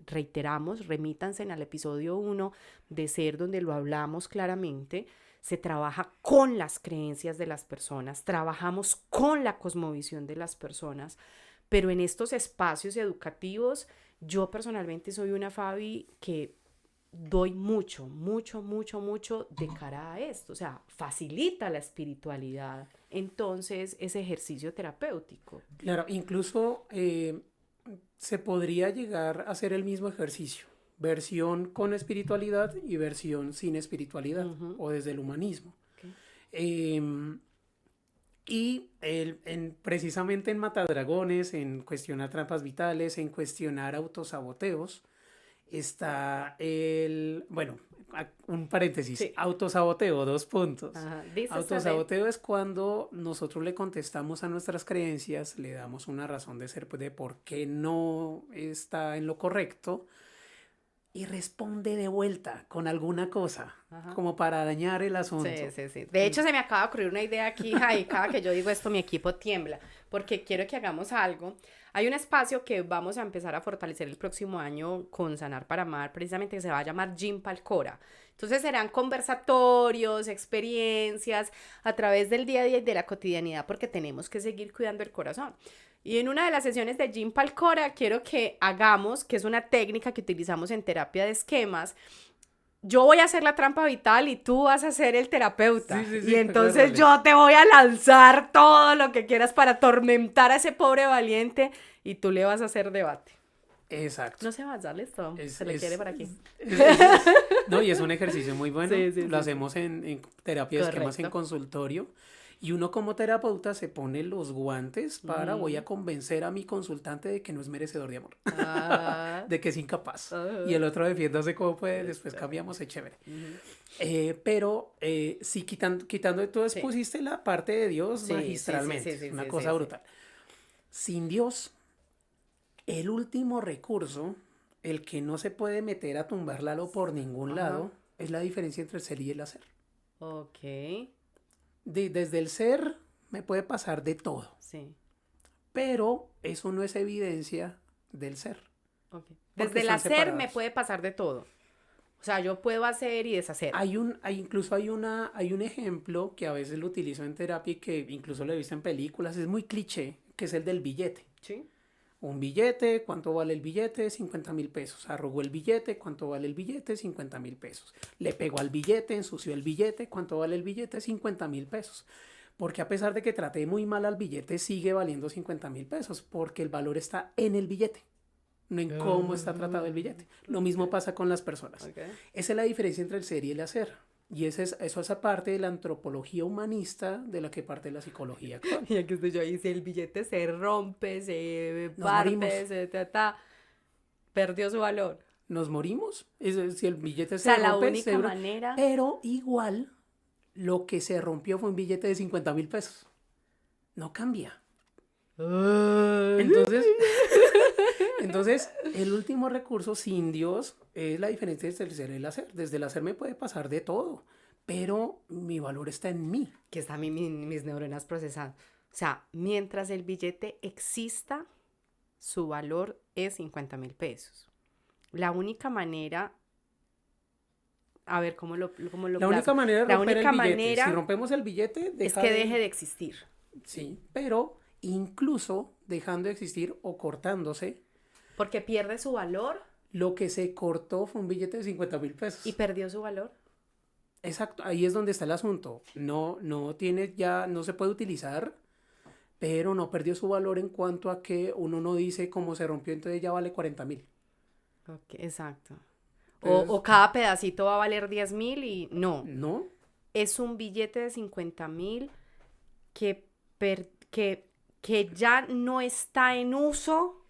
reiteramos, remítanse al episodio 1 de Ser, donde lo hablamos claramente, se trabaja con las creencias de las personas, trabajamos con la cosmovisión de las personas, pero en estos espacios educativos, yo personalmente soy una Fabi que doy mucho de cara a esto, o sea, facilita la espiritualidad, entonces, ese ejercicio terapéutico. Claro, incluso se podría llegar a hacer el mismo ejercicio, versión con espiritualidad y versión sin espiritualidad, o desde el humanismo. Okay. Y precisamente en Matadragones, en cuestionar trampas vitales, en cuestionar autosaboteos, está un paréntesis, Sí. autosaboteo, 2 puntos. Ajá. Dice Autosaboteo es cuando nosotros le contestamos a nuestras creencias, le damos una razón de ser, pues, de por qué no está en lo correcto, y responde de vuelta con alguna cosa, como para dañar el asunto. Sí. De hecho, se me acaba de ocurrir una idea aquí, y cada que yo digo esto, mi equipo tiembla, porque quiero que hagamos algo. Hay un espacio que vamos a empezar a fortalecer el próximo año con Sanar para Amar, precisamente, que se va a llamar Gym Palcora. Entonces serán conversatorios, experiencias a través del día a día y de la cotidianidad, porque tenemos que seguir cuidando el corazón. Y en una de las sesiones de Gym Palcora quiero que hagamos, que es una técnica que utilizamos en terapia de esquemas, yo voy a hacer la trampa vital y tú vas a ser el terapeuta. Sí, y entonces yo te voy a lanzar todo lo que quieras para atormentar a ese pobre valiente y tú le vas a hacer debate. Exacto. No se va a darle esto, se le quiere por aquí. No, y es un ejercicio muy bueno. Sí. Lo hacemos en terapia de esquemas en Correcto. consultorio. Y uno como terapeuta se pone los guantes para voy a convencer a mi consultante de que no es merecedor de amor, de que es incapaz. Y el otro defiéndase cómo puede, después cambiamos, es chévere. Pero sí, quitando, tú expusiste la parte de Dios magistralmente, sí, una cosa brutal. Sin Dios, el último recurso, el que no se puede meter a tumbarlo por ningún lado, es la diferencia entre el ser y el hacer. Ok. Desde el ser me puede pasar de todo. Sí. Pero eso no es evidencia del ser. Okay. Porque Desde el están hacer separados. me puede pasar de todo. O sea, yo puedo hacer y deshacer. Incluso hay un ejemplo que a veces lo utilizo en terapia y que incluso lo he visto en películas, es muy cliché, que es el del billete. Sí. Un billete, ¿cuánto vale el billete? 50,000 pesos. Arrugó el billete, ¿cuánto vale el billete? 50,000 pesos. Le pegó al billete, ensució el billete, ¿cuánto vale el billete? 50,000 pesos. Porque a pesar de que traté muy mal al billete, sigue valiendo 50,000 pesos, porque el valor está en el billete, no en cómo está tratado el billete. Lo mismo pasa con las personas. Okay. Esa es la diferencia entre el ser y el hacer. Y eso es aparte de la antropología humanista de la que parte la psicología actual. Y aquí estoy yo ahí, si el billete se rompe, se Nos parte, morimos. perdió su valor. ¿Nos morimos? Si el billete O se sea, la rompe, única manera... pero igual lo que se rompió fue un billete de 50,000 pesos. No cambia. Entonces, el último recurso sin Dios es la diferencia entre el ser y el hacer. Desde el hacer me puede pasar de todo, pero mi valor está en mí. Que está mis neuronas procesando. O sea, mientras el billete exista, su valor es 50,000 pesos. La única manera... A ver, ¿cómo lo La única manera de La romper única el billete, manera si rompemos el billete, es que deje de existir. Sí, pero incluso dejando de existir o cortándose, Porque pierde su valor lo que se cortó fue un billete de 50,000 pesos. y perdió su valor. Exacto, ahí es donde está el asunto. No se puede utilizar, pero no perdió su valor en cuanto a que uno no dice cómo se rompió, entonces ya vale 40,000. Okay, exacto. Entonces, O cada pedacito va a valer 10,000 y no. no, Es un billete de 50,000 que ya no está en uso,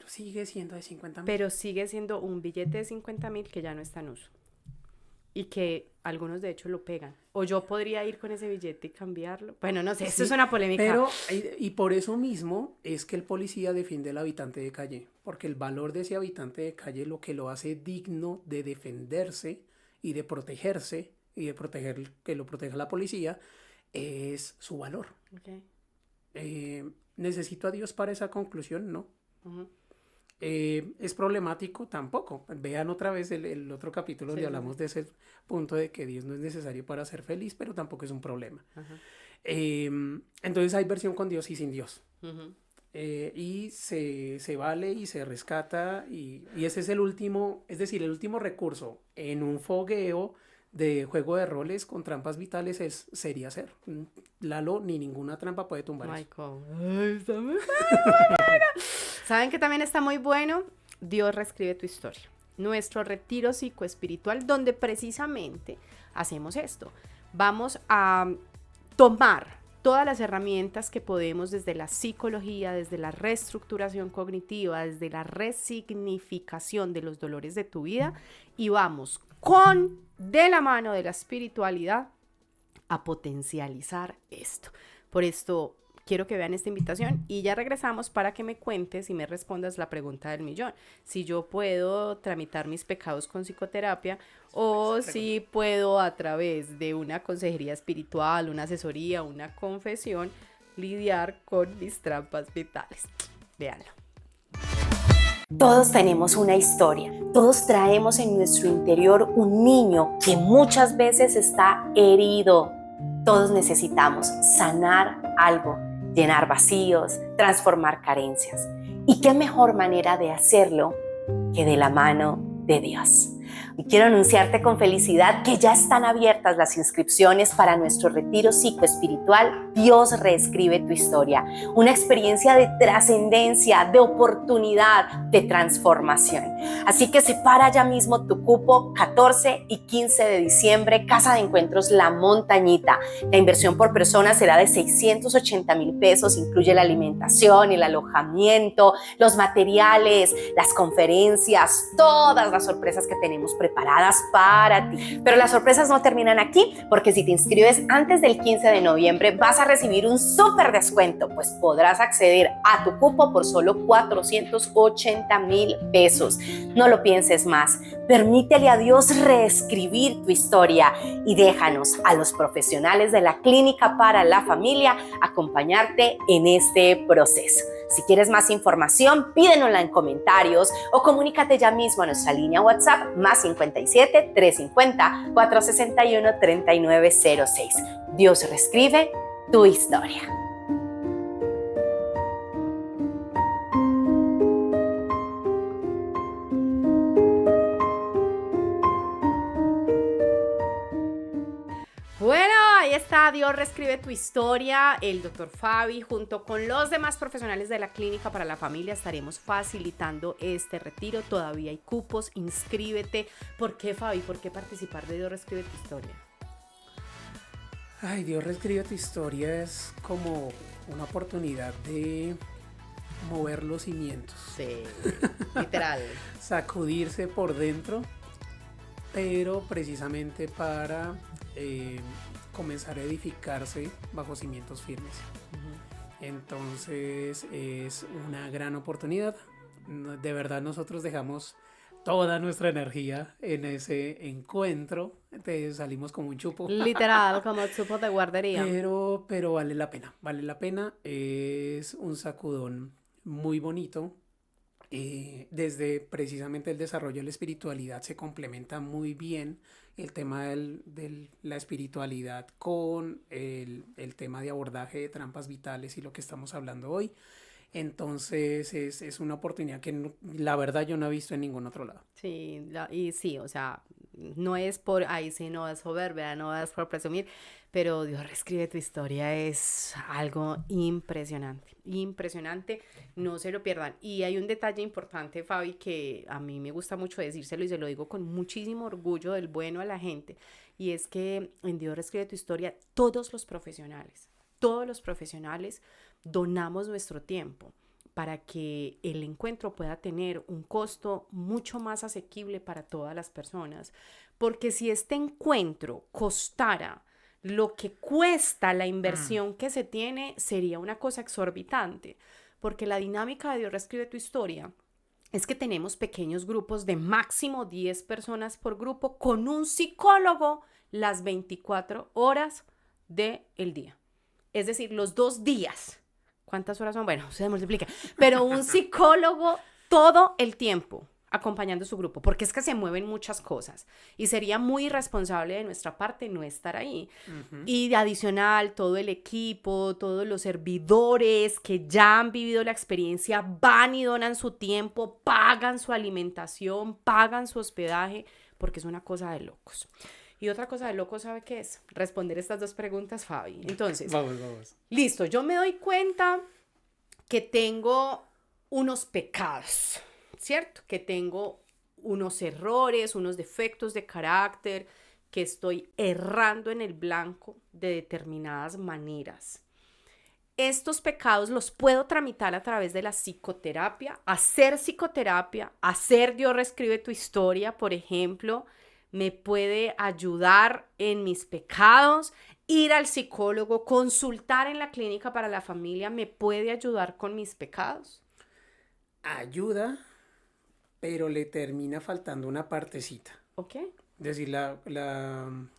sigue siendo de 50,000. pero sigue siendo un billete de 50,000 que ya no está en uso. Y que algunos de hecho lo pegan. O yo podría ir con ese billete y cambiarlo. Bueno, no sé, esto es una polémica. Pero, y por eso mismo es que el policía defiende al habitante de calle, porque el valor de ese habitante de calle lo que lo hace digno de defenderse y de protegerse y de proteger, que lo proteja la policía, es su valor. Okay. ¿Necesito a Dios para esa conclusión? No. Uh-huh. ¿Es problemático? Tampoco. Vean otra vez el otro capítulo donde hablamos de ese punto de que Dios no es necesario para ser feliz, pero tampoco es un problema. Uh-huh. Entonces hay versión con Dios y sin Dios. Uh-huh. y se vale y se rescata y ese es el último, es decir, el último recurso en un fogueo de juego de roles con trampas vitales sería ser. Lalo, ni ninguna trampa puede tumbar eso. Michael. Ay, está muy bueno. ¿Saben que también está muy bueno? Dios reescribe tu historia. Nuestro retiro psicoespiritual, donde precisamente hacemos esto. Vamos a tomar todas las herramientas que podemos desde la psicología, desde la reestructuración cognitiva, desde la resignificación de los dolores de tu vida y vamos de la mano de la espiritualidad a potencializar esto. Por esto quiero que vean esta invitación y ya regresamos para que me cuentes y me respondas la pregunta del millón. Si yo puedo tramitar mis pecados con psicoterapia o si puedo a través de una consejería espiritual, una asesoría, una confesión, lidiar con mis trampas vitales. Véanlo. Todos tenemos una historia, todos traemos en nuestro interior un niño que muchas veces está herido. Todos necesitamos sanar algo, llenar vacíos, transformar carencias. ¿Y qué mejor manera de hacerlo que de la mano de Dios? Y quiero anunciarte con felicidad que ya están abiertas las inscripciones para nuestro retiro psicoespiritual Dios reescribe tu historia. Una experiencia de trascendencia, de oportunidad, de transformación. Así que separa ya mismo tu cupo 14 y 15 de diciembre, Casa de Encuentros La Montañita. La inversión por persona será de 680,000 pesos, incluye la alimentación, el alojamiento, los materiales, las conferencias, todas las sorpresas que tenemos preparadas para ti. Pero las sorpresas no terminan aquí, porque si te inscribes antes del 15 de noviembre vas a recibir un súper descuento, pues podrás acceder a tu cupo por solo 480,000 pesos. No lo pienses más, permítele a Dios reescribir tu historia y déjanos a los profesionales de la Clínica para la Familia acompañarte en este proceso. Si quieres más información, pídenosla en comentarios o comunícate ya mismo a nuestra línea WhatsApp +57 350 461 3906. Dios reescribe tu historia. Bueno, ahí está, Dios reescribe tu historia. El doctor Fabi, junto con los demás profesionales de la Clínica para la Familia, estaremos facilitando este retiro. Todavía hay cupos, inscríbete. ¿Por qué, Fabi? ¿Por qué participar de Dios reescribe tu historia? Ay, Dios reescribe tu historia es como una oportunidad de mover los cimientos. Sí, literal. Sacudirse por dentro, pero precisamente para comenzar a edificarse bajo cimientos firmes. Entonces es una gran oportunidad. De verdad nosotros dejamos toda nuestra energía en ese encuentro. Salimos como un chupo. Literal, como chupo de guardería. Pero vale la pena, vale la pena. Es un sacudón muy bonito. Desde precisamente el desarrollo de la espiritualidad se complementa muy bien el tema de la espiritualidad con el tema de abordaje de trampas vitales y lo que estamos hablando hoy. Entonces es una oportunidad que la verdad yo no he visto en ningún otro lado. Sí, y sí, o sea, no es por, ahí sí, no es soberbia, no es por presumir, pero Dios reescribe tu historia es algo impresionante, impresionante, no se lo pierdan. Y hay un detalle importante, Fabi, que a mí me gusta mucho decírselo y se lo digo con muchísimo orgullo del bueno a la gente, y es que en Dios reescribe tu historia todos los profesionales donamos nuestro tiempo para que el encuentro pueda tener un costo mucho más asequible para todas las personas. Porque si este encuentro costara lo que cuesta la inversión que se tiene, sería una cosa exorbitante. Porque la dinámica de Dios reescribe tu historia es que tenemos pequeños grupos de máximo 10 personas por grupo con un psicólogo las 24 horas del día. Es decir, los 2 días. ¿Cuántas horas son? Bueno, se multiplica. Pero un psicólogo todo el tiempo. acompañando su grupo, porque es que se mueven muchas cosas y sería muy irresponsable de nuestra parte no estar ahí. Y de adicional, todo el equipo, todos los servidores que ya han vivido la experiencia van y donan su tiempo, pagan su alimentación, pagan su hospedaje, porque es una cosa de locos. Y otra cosa de locos, ¿sabe qué es? Responder estas dos preguntas, Fabi. Entonces, Vamos. listo, yo me doy cuenta que tengo unos pecados, ¿cierto? Que tengo unos errores, unos defectos de carácter, que estoy errando en el blanco de determinadas maneras. Estos pecados los puedo tramitar a través de la psicoterapia, hacer Dios reescribe tu historia, por ejemplo, me puede ayudar en mis pecados, ir al psicólogo, consultar en la clínica para la familia, me puede ayudar con mis pecados. Ayuda, pero le termina faltando una partecita. ¿Ok? Es decir,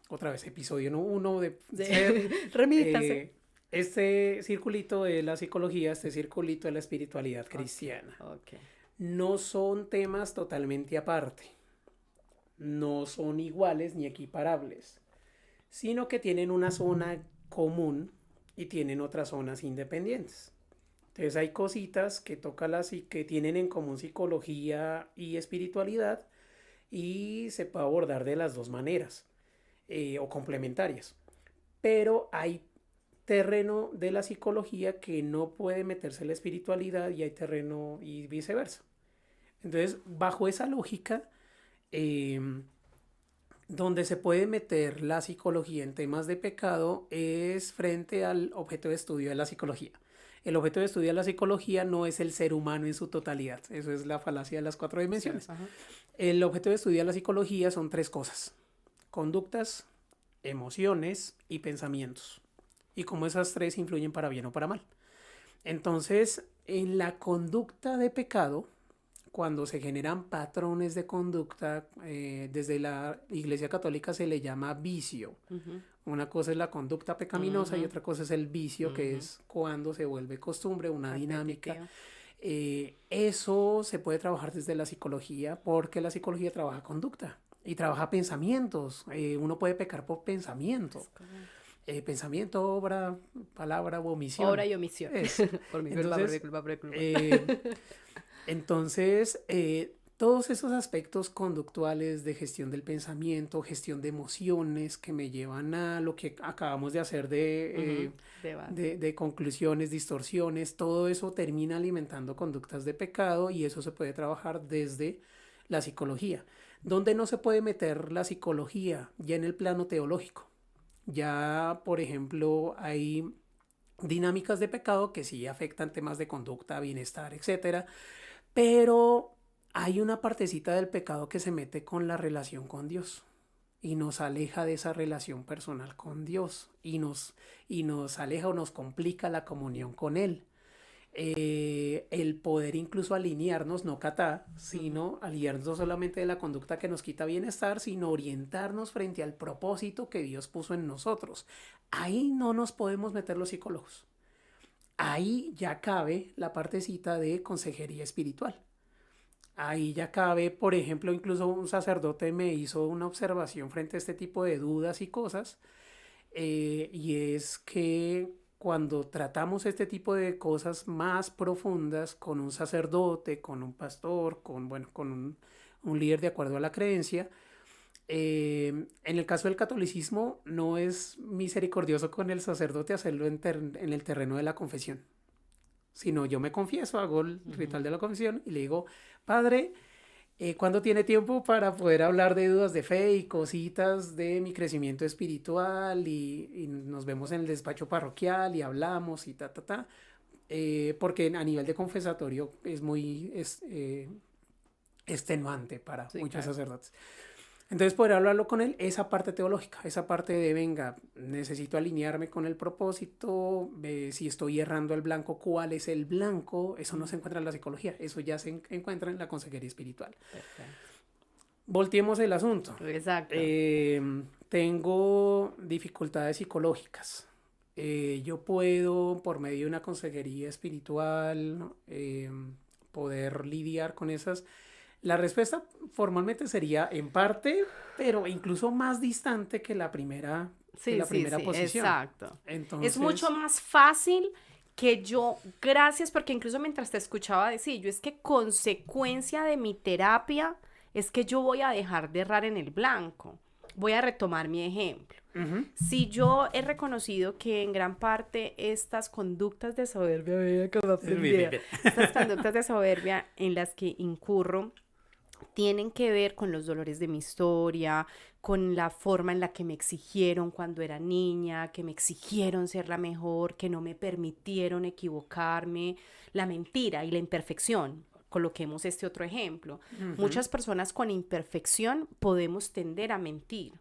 otra vez, episodio 1 de ser, Remítase. este circulito de la psicología, este circulito de la espiritualidad cristiana. Ok. No son temas totalmente aparte. No son iguales ni equiparables, sino que tienen una zona común y tienen otras zonas independientes. Entonces hay cositas que que tienen en común psicología y espiritualidad y se puede abordar de las dos maneras o complementarias. Pero hay terreno de la psicología que no puede meterse en la espiritualidad y hay terreno y viceversa. Entonces, bajo esa lógica, donde se puede meter la psicología en temas de pecado es frente al objeto de estudio de la psicología. El objeto de estudio de la psicología no es el ser humano en su totalidad. Eso es la falacia de las 4 dimensiones. Sí, el objeto de estudio de la psicología son 3 cosas: conductas, emociones y pensamientos. Y cómo esas 3 influyen para bien o para mal. Entonces, en la conducta de pecado, cuando se generan patrones de conducta, desde la Iglesia Católica se le llama vicio. Una cosa es la conducta pecaminosa y otra cosa es el vicio, que es cuando se vuelve costumbre, una dinámica. Eso se puede trabajar desde la psicología, porque la psicología trabaja conducta y trabaja pensamientos. Uno puede pecar por pensamiento. Pensamiento, obra, palabra o omisión. Obra y omisión. Por mi culpa. Entonces, todos esos aspectos conductuales de gestión del pensamiento, gestión de emociones que me llevan a lo que acabamos de hacer de conclusiones, distorsiones, todo eso termina alimentando conductas de pecado y eso se puede trabajar desde la psicología. ¿Dónde no se puede meter la psicología? Ya en el plano teológico. Ya, por ejemplo, hay dinámicas de pecado que sí afectan temas de conducta, bienestar, etcétera. Pero hay una partecita del pecado que se mete con la relación con Dios y nos aleja de esa relación personal con Dios y nos aleja o nos complica la comunión con Él. El poder incluso alinearnos, no catá, sino alinearnos no solamente de la conducta que nos quita bienestar, sino orientarnos frente al propósito que Dios puso en nosotros. Ahí no nos podemos meter los psicólogos. Ahí ya cabe la partecita de consejería espiritual. Ahí ya cabe, por ejemplo, incluso un sacerdote me hizo una observación frente a este tipo de dudas y cosas, y es que cuando tratamos este tipo de cosas más profundas con un sacerdote, con un pastor, con un líder de acuerdo a la creencia, en el caso del catolicismo no es misericordioso con el sacerdote hacerlo en el terreno de la confesión, sino yo me confieso, hago el ritual de la confesión y le digo: Padre, ¿cuándo tiene tiempo para poder hablar de dudas de fe y cositas de mi crecimiento espiritual? Y nos vemos en el despacho parroquial y hablamos y porque a nivel de confesatorio es muy extenuante para muchos sacerdotes. Entonces, poder hablarlo con él, esa parte teológica, esa parte de, venga, necesito alinearme con el propósito, si estoy errando el blanco, ¿cuál es el blanco? Eso no se encuentra en la psicología, eso ya se encuentra en la consejería espiritual. Perfecto. Volteemos el asunto. Exacto. Tengo dificultades psicológicas. Yo puedo, por medio de una consejería espiritual, poder lidiar con esas. La respuesta formalmente sería en parte, pero incluso más distante que la primera, Sí, sí, sí, posición. exacto. Entonces, Es mucho más fácil que yo, gracias, porque incluso mientras te escuchaba decir, yo es que consecuencia de mi terapia es que yo voy a dejar de errar en el blanco. Voy a retomar mi ejemplo. ujú, Si yo he reconocido que en gran parte estas conductas de soberbia, vea que me aprendí, estas conductas de soberbia en las que incurro, tienen que ver con los dolores de mi historia, con la forma en la que me exigieron cuando era niña, que me exigieron ser la mejor, que no me permitieron equivocarme, la mentira y la imperfección. Coloquemos este otro ejemplo. Muchas personas con imperfección podemos tender a mentir.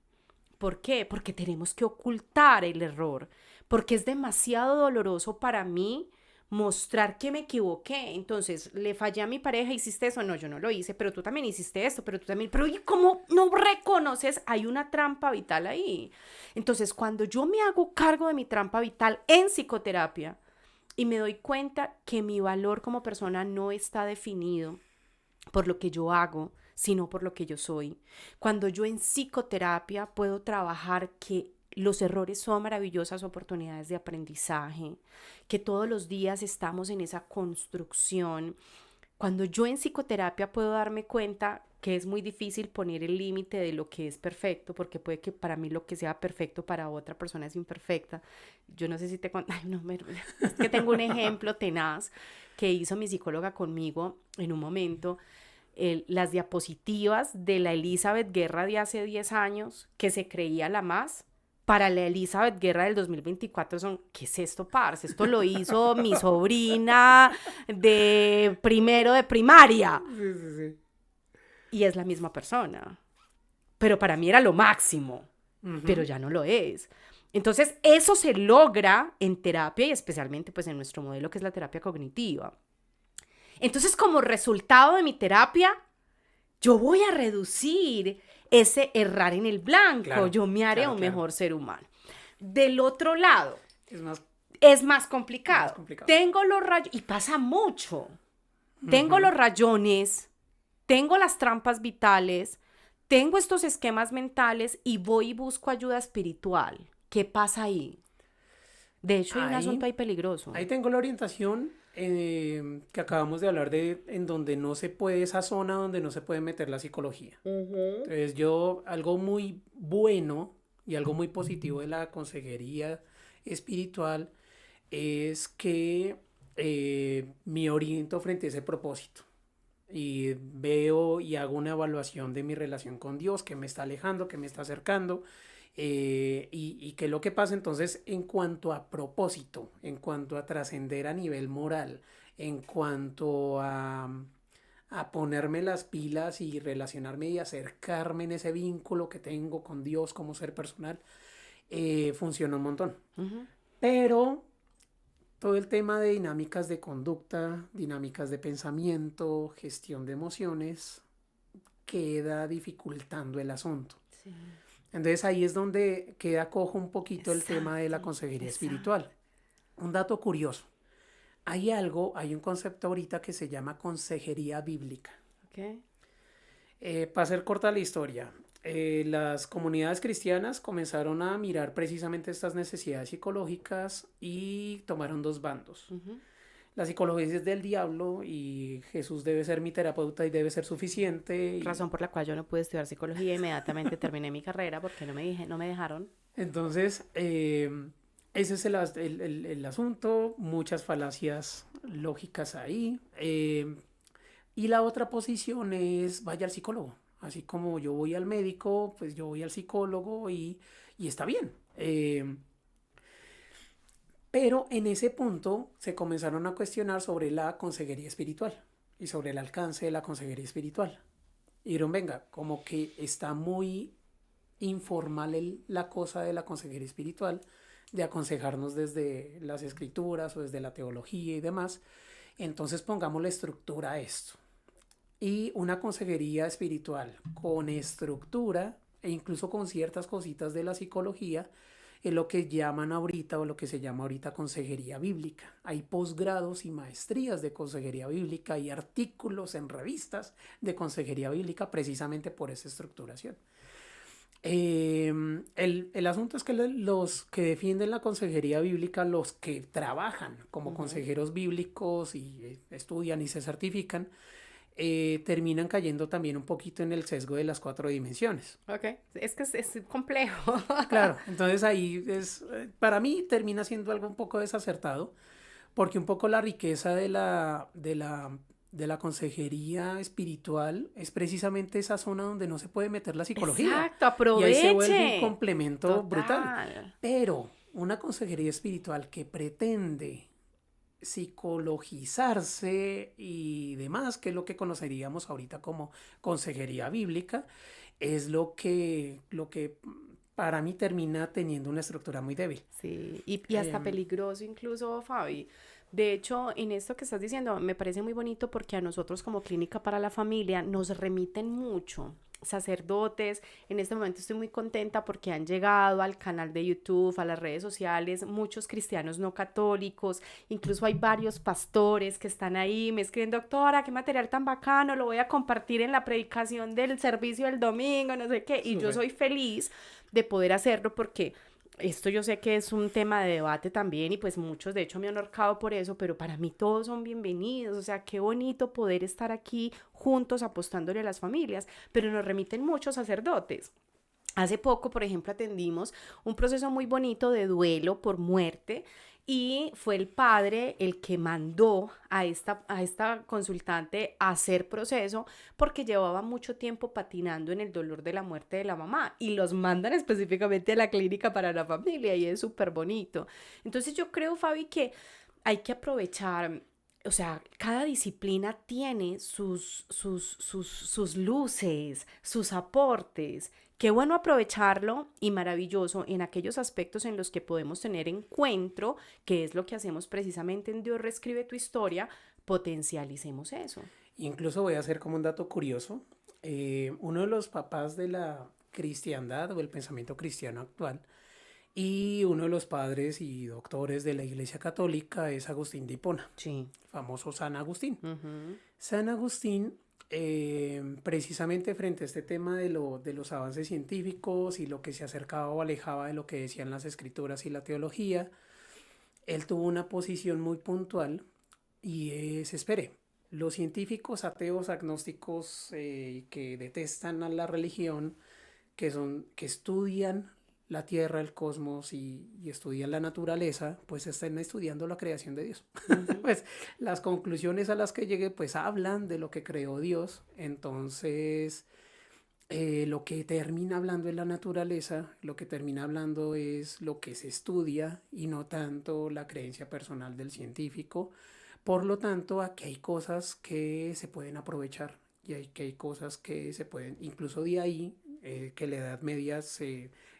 ¿Por qué? Porque tenemos que ocultar el error, porque es demasiado doloroso para mí mostrar que me equivoqué. Entonces, le fallé a mi pareja, ¿hiciste eso? No, yo no lo hice, pero tú también hiciste esto, pero tú también, pero ¿y cómo no reconoces? Hay una trampa vital ahí. Entonces, cuando yo me hago cargo de mi trampa vital en psicoterapia y me doy cuenta que mi valor como persona no está definido por lo que yo hago, sino por lo que yo soy. Cuando yo en psicoterapia puedo trabajar que los errores son maravillosas oportunidades de aprendizaje, que todos los días estamos en esa construcción. Cuando yo en psicoterapia puedo darme cuenta que es muy difícil poner el límite de lo que es perfecto, porque puede que para mí lo que sea perfecto para otra persona es imperfecta. Yo no sé si te conté, no, es que tengo un ejemplo tenaz que hizo mi psicóloga conmigo en un momento. Las diapositivas de la Elizabeth Guerra de hace 10 años, que se creía la más, para la Elizabeth Guerra del 2024 son, ¿qué es esto, parce? Esto lo hizo mi sobrina de primero de primaria. sí, sí, sí. Y es la misma persona. Pero para mí era lo máximo, pero ya no lo es. Entonces, eso se logra en terapia y especialmente pues en nuestro modelo que es la terapia cognitiva. Entonces, como resultado de mi terapia, yo voy a reducir ese errar en el blanco. Claro, yo me haré claro, un claro. mejor ser humano. Del otro lado, Es más, es más complicado. Más complicado. Tengo los rayones, y pasa mucho. Tengo los rayones, tengo las trampas vitales, tengo estos esquemas mentales y voy y busco ayuda espiritual. ¿Qué pasa ahí? De hecho, hay un asunto ahí peligroso. Ahí tengo la orientación que acabamos de hablar de, en donde no se puede, esa zona donde no se puede meter la psicología. Entonces algo muy bueno y algo muy positivo de la consejería espiritual es que me oriento frente a ese propósito y veo y hago una evaluación de mi relación con Dios, que me está alejando, que me está acercando, y qué es lo que pasa entonces en cuanto a propósito, en cuanto a trascender a nivel moral, en cuanto a ponerme las pilas y relacionarme y acercarme en ese vínculo que tengo con Dios como ser personal, funciona un montón. Pero todo el tema de dinámicas de conducta, dinámicas de pensamiento, gestión de emociones, queda dificultando el asunto. Sí. Entonces ahí es donde queda cojo un poquito el tema de la consejería espiritual. Un dato curioso. Hay un concepto ahorita que se llama consejería bíblica. Okay. Para hacer corta la historia, las comunidades cristianas comenzaron a mirar precisamente estas necesidades psicológicas y tomaron dos bandos. La psicología es del diablo y Jesús debe ser mi terapeuta y debe ser suficiente. Razón por la cual yo no pude estudiar psicología, inmediatamente terminé mi carrera porque no me dejaron. Entonces, ese es el asunto, muchas falacias lógicas ahí. Y la otra posición es vaya al psicólogo. Así como yo voy al médico, pues yo voy al psicólogo y está bien. Pero en ese punto se comenzaron a cuestionar sobre la consejería espiritual y sobre el alcance de la consejería espiritual. Y dijeron, venga, como que está muy informal la cosa de la consejería espiritual, de aconsejarnos desde las escrituras o desde la teología y demás. Entonces pongamos la estructura a esto. Y una consejería espiritual con estructura e incluso con ciertas cositas de la psicología es lo que llaman ahorita o lo que se llama ahorita consejería bíblica. Hay posgrados y maestrías de consejería bíblica y artículos en revistas de consejería bíblica precisamente por esa estructuración. El asunto es que los que defienden la consejería bíblica, los que trabajan como consejeros bíblicos y estudian y se certifican, terminan cayendo también un poquito en el sesgo de las 4 dimensiones. Ok, es que es complejo. Claro, entonces ahí para mí termina siendo algo un poco desacertado, porque un poco la riqueza de la consejería espiritual es precisamente esa zona donde no se puede meter la psicología. Exacto, Y ahí se vuelve un aproveche. complemento brutal. Total. Pero una consejería espiritual que pretende psicologizarse y demás, que es lo que conoceríamos ahorita como consejería bíblica, es lo que para mí termina teniendo una estructura muy débil. Sí, y hasta Em, peligroso incluso, Fabi. De hecho, en esto que estás diciendo, me parece muy bonito porque a nosotros como Clínica para la Familia nos remiten mucho sacerdotes. En este momento estoy muy contenta porque han llegado al canal de YouTube, a las redes sociales, muchos cristianos no católicos, incluso hay varios pastores que están ahí, me escriben, doctora, qué material tan bacano, lo voy a compartir en la predicación del servicio del domingo, no sé qué, y yo Súper. soy feliz de poder hacerlo porque esto yo sé que es un tema de debate también y pues muchos de hecho me han ahorcado por eso, pero para mí todos son bienvenidos, o sea, qué bonito poder estar aquí juntos apostándole a las familias, pero nos remiten muchos sacerdotes. Hace poco, por ejemplo, atendimos un proceso muy bonito de duelo por muerte y fue el padre el que mandó a esta consultante a hacer proceso porque llevaba mucho tiempo patinando en el dolor de la muerte de la mamá y los mandan específicamente a la clínica para la familia y es súper bonito. Entonces yo creo, Fabi, que hay que aprovechar, o sea, cada disciplina tiene sus luces, sus aportes. Qué bueno aprovecharlo y maravilloso en aquellos aspectos en los que podemos tener encuentro, que es lo que hacemos precisamente en Dios reescribe tu historia, potencialicemos eso. Incluso voy a hacer como un dato curioso. Uno de los papás de la cristiandad o el pensamiento cristiano actual y uno de los padres y doctores de la Iglesia Católica es Agustín de Hipona, Sí. famoso San Agustín. Uh-huh. San Agustín, precisamente frente a este tema de los avances científicos y lo que se acercaba o alejaba de lo que decían las escrituras y la teología, él tuvo una posición muy puntual y es, espere, los científicos ateos, agnósticos que detestan a la religión, que estudian la tierra, el cosmos y estudian la naturaleza, pues están estudiando la creación de Dios. Uh-huh. Pues las conclusiones a las que llegué pues hablan de lo que creó Dios. Entonces lo que termina hablando es la naturaleza, lo que termina hablando es lo que se estudia y no tanto la creencia personal del científico. Por lo tanto, aquí hay cosas que se pueden aprovechar y que hay cosas que se pueden, incluso de ahí, que la Edad Media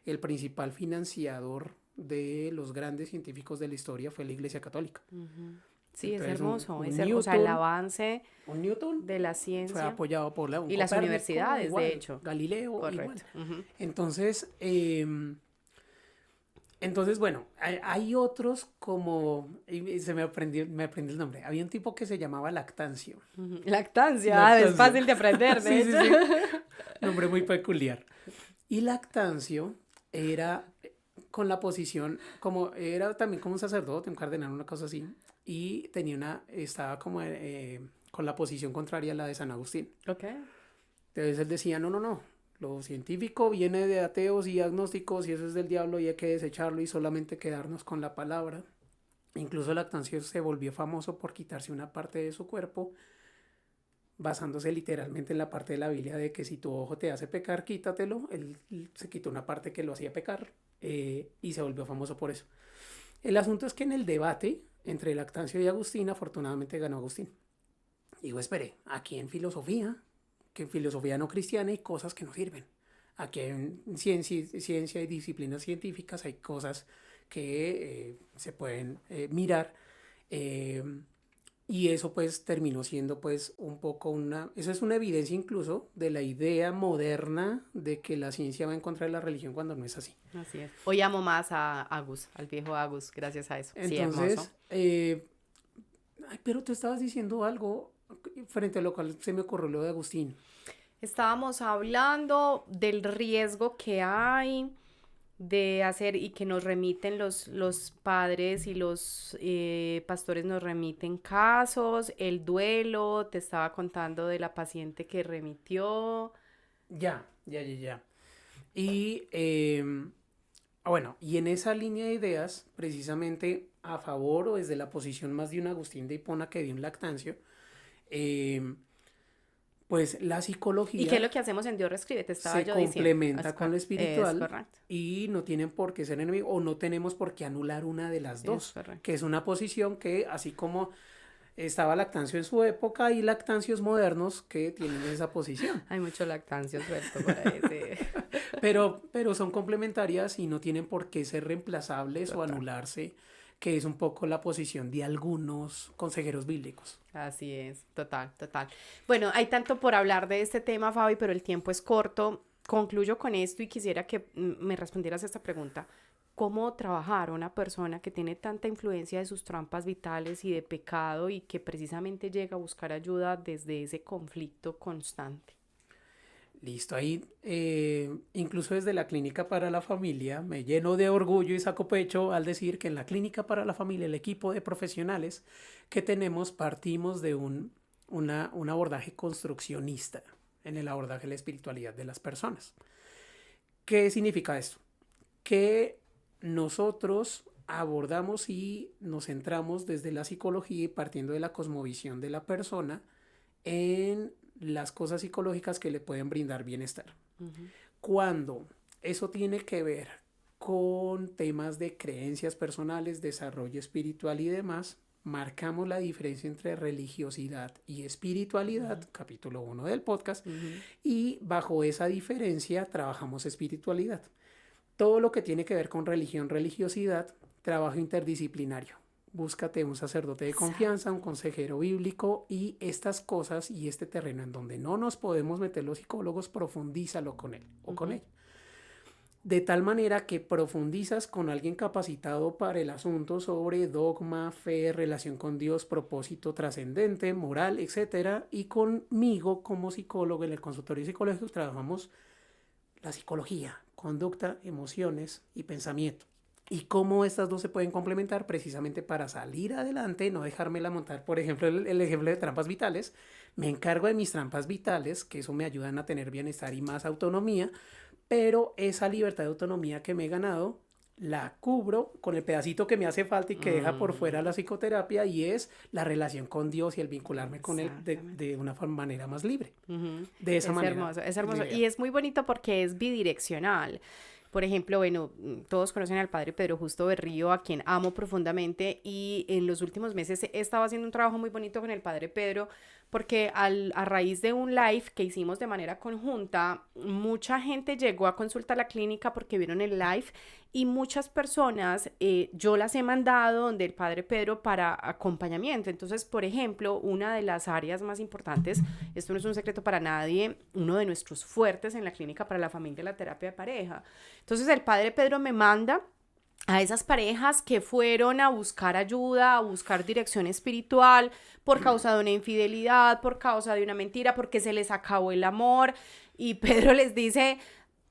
el principal financiador de los grandes científicos de la historia fue la Iglesia Católica. Uh-huh. Sí, Entonces, es hermoso, un o sea, el avance un Newton de la fue ciencia apoyado por un y las Copérnico, universidades, igual, de hecho. Galileo, igual. Correcto. Uh-huh. Entonces, bueno, hay otros como, y se me aprendió el nombre, había un tipo que se llamaba Lactancio. Uh-huh. Lactancia, es fácil de aprender, de Sí, hecho. sí, sí. Nombre muy peculiar. Y Lactancio era con la posición, como era también como un sacerdote, un cardenal, una cosa así, y estaba como con la posición contraria a la de San Agustín. Ok. Entonces él decía, no, lo científico viene de ateos y agnósticos y eso es del diablo y hay que desecharlo y solamente quedarnos con la palabra. Incluso Lactancio se volvió famoso por quitarse una parte de su cuerpo, basándose literalmente en la parte de la Biblia de que si tu ojo te hace pecar, quítatelo. Él se quitó una parte que lo hacía pecar y se volvió famoso por eso. El asunto es que en el debate entre Lactancio y Agustín, afortunadamente ganó Agustín. Digo, espere, aquí en filosofía, que en filosofía no cristiana hay cosas que no sirven. Aquí en ciencia y disciplinas científicas hay cosas que se pueden mirar Y eso pues terminó siendo pues un poco eso es una evidencia incluso de la idea moderna de que la ciencia va en contra de la religión cuando no es así. Así es. Hoy amo más a Agus, al viejo Agus, gracias a eso. Sí, Entonces, hermoso. Pero tú estabas diciendo algo frente a lo cual se me ocurrió lo de Agustín. Estábamos hablando del riesgo que hay de hacer y que nos remiten los padres y los pastores nos remiten casos, el duelo, te estaba contando de la paciente que remitió. Ya. Y bueno, y en esa línea de ideas, precisamente a favor o desde la posición más de un Agustín de Hipona que de un Lactancio, pues la psicología ¿Y qué es lo que hacemos en Dios Reescribe? Te estaba se yo diciendo. complementa con lo espiritual Es correcto. y no tienen por qué ser enemigos o no tenemos por qué anular una de las dos, Es correcto. que es una posición que así como estaba Lactancio en su época y Lactancios modernos que tienen esa posición. Hay mucho lactancio suelto por ahí, sí. Pero son complementarias y no tienen por qué ser reemplazables o anularse, que es un poco la posición de algunos consejeros bíblicos. Así es, total. Bueno, hay tanto por hablar de este tema, Fabi, pero el tiempo es corto. Concluyo con esto y quisiera que me respondieras a esta pregunta. ¿Cómo trabajar una persona que tiene tanta influencia de sus trampas vitales y de pecado y que precisamente llega a buscar ayuda desde ese conflicto constante? Listo, ahí incluso desde la Clínica para la Familia me lleno de orgullo y saco pecho al decir que en la Clínica para la Familia el equipo de profesionales que tenemos partimos de un abordaje construccionista en el abordaje de la espiritualidad de las personas. ¿Qué significa esto? Que nosotros abordamos y nos centramos desde la psicología y partiendo de la cosmovisión de la persona en las cosas psicológicas que le pueden brindar bienestar. Uh-huh. Cuando eso tiene que ver con temas de creencias personales, desarrollo espiritual y demás, marcamos la diferencia entre religiosidad y espiritualidad, uh-huh. Capítulo 1 del podcast, uh-huh. Y bajo esa diferencia trabajamos espiritualidad. Todo lo que tiene que ver con religión, religiosidad, trabajo interdisciplinario. Búscate un sacerdote de confianza, un consejero bíblico y estas cosas y este terreno en donde no nos podemos meter los psicólogos, profundízalo con él o con ella. De tal manera que profundizas con alguien capacitado para el asunto sobre dogma, fe, relación con Dios, propósito trascendente, moral, etc. Y conmigo como psicólogo en el consultorio psicológico trabajamos la psicología, conducta, emociones y pensamiento. Y cómo estas dos se pueden complementar precisamente para salir adelante, no dejármela montar. Por ejemplo, el ejemplo de trampas vitales. Me encargo de mis trampas vitales, que eso me ayudan a tener bienestar y más autonomía, pero esa libertad de autonomía que me he ganado la cubro con el pedacito que me hace falta y que deja por fuera la psicoterapia y es la relación con Dios y el vincularme con Él de una manera más libre. Uh-huh. De esa manera. Es hermoso. Y es muy bonito porque es bidireccional. Por ejemplo, bueno, todos conocen al padre Pedro Justo Berrío, a quien amo profundamente, y en los últimos meses he estado haciendo un trabajo muy bonito con el padre Pedro, porque a raíz de un live que hicimos de manera conjunta, mucha gente llegó a consulta a la clínica porque vieron el live y muchas personas yo las he mandado donde el padre Pedro para acompañamiento. Entonces, por ejemplo, una de las áreas más importantes, esto no es un secreto para nadie, uno de nuestros fuertes en la Clínica para la Familia, la terapia de pareja. Entonces, el padre Pedro me manda a esas parejas que fueron a buscar ayuda, a buscar dirección espiritual por causa de una infidelidad, por causa de una mentira, porque se les acabó el amor. Y Pedro les dice,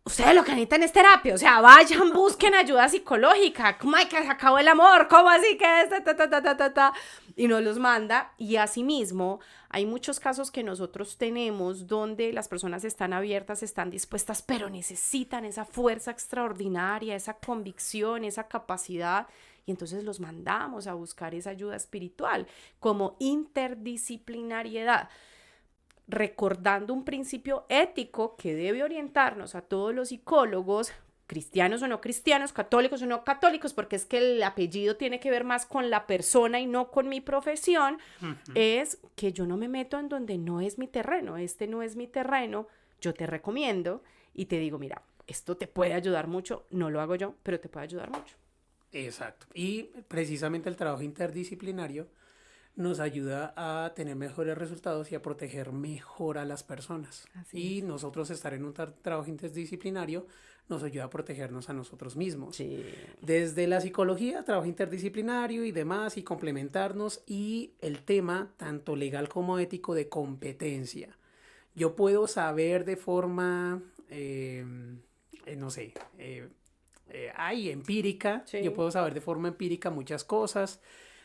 ustedes lo que necesitan es terapia, o sea, vayan, busquen ayuda psicológica. ¿Cómo hay que se acabó el amor? ¿Cómo así que es? Y nos los manda. Y asimismo, hay muchos casos que nosotros tenemos donde las personas están abiertas, están dispuestas, pero necesitan esa fuerza extraordinaria, esa convicción, esa capacidad. Y entonces los mandamos a buscar esa ayuda espiritual como interdisciplinariedad, recordando un principio ético que debe orientarnos a todos los psicólogos, cristianos o no cristianos, católicos o no católicos, porque es que el apellido tiene que ver más con la persona y no con mi profesión, uh-huh. Es que yo no me meto en donde no es mi terreno, este no es mi terreno, yo te recomiendo y te digo, mira, esto te puede ayudar mucho, no lo hago yo, pero te puede ayudar mucho. Exacto, y precisamente el trabajo interdisciplinario nos ayuda a tener mejores resultados y a proteger mejor a las personas. Y nosotros estar en un trabajo interdisciplinario nos ayuda a protegernos a nosotros mismos. Sí. Desde la psicología, trabajo interdisciplinario y demás, y complementarnos, y el tema, tanto legal como ético, de competencia. Yo puedo saber de forma, empírica, Sí. yo puedo saber de forma empírica muchas cosas,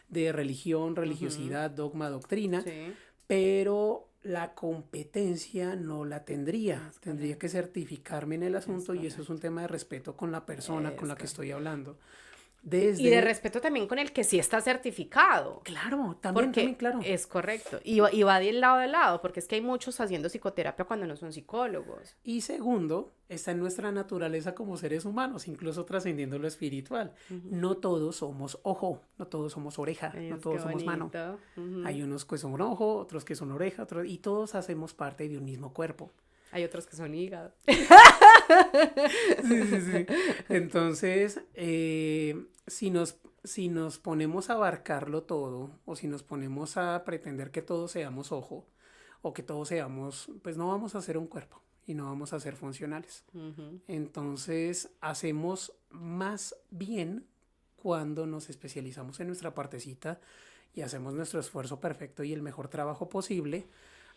de religión, religiosidad, dogma, doctrina, Sí. pero la competencia no la tendría. Tendría que certificarme en el asunto, y eso es un tema de respeto con la persona con la que estoy hablando. Y de respeto también con el que sí está certificado. Claro, Porque también, claro. es correcto. Y va de lado, porque es que hay muchos haciendo psicoterapia cuando no son psicólogos. Y segundo, está en nuestra naturaleza como seres humanos, incluso trascendiendo lo espiritual. No todos somos ojo, no todos somos oreja, no todos somos mano. Hay unos que son ojo, otros que son oreja, y todos hacemos parte de un mismo cuerpo. Hay otros que son hígado. Sí. Entonces, si nos ponemos a abarcarlo todo, o si nos ponemos a pretender que todos seamos ojo, o que todos seamos, pues no vamos a ser un cuerpo y no vamos a ser funcionales. Entonces, hacemos más bien cuando nos especializamos en nuestra partecita y hacemos nuestro esfuerzo perfecto y el mejor trabajo posible,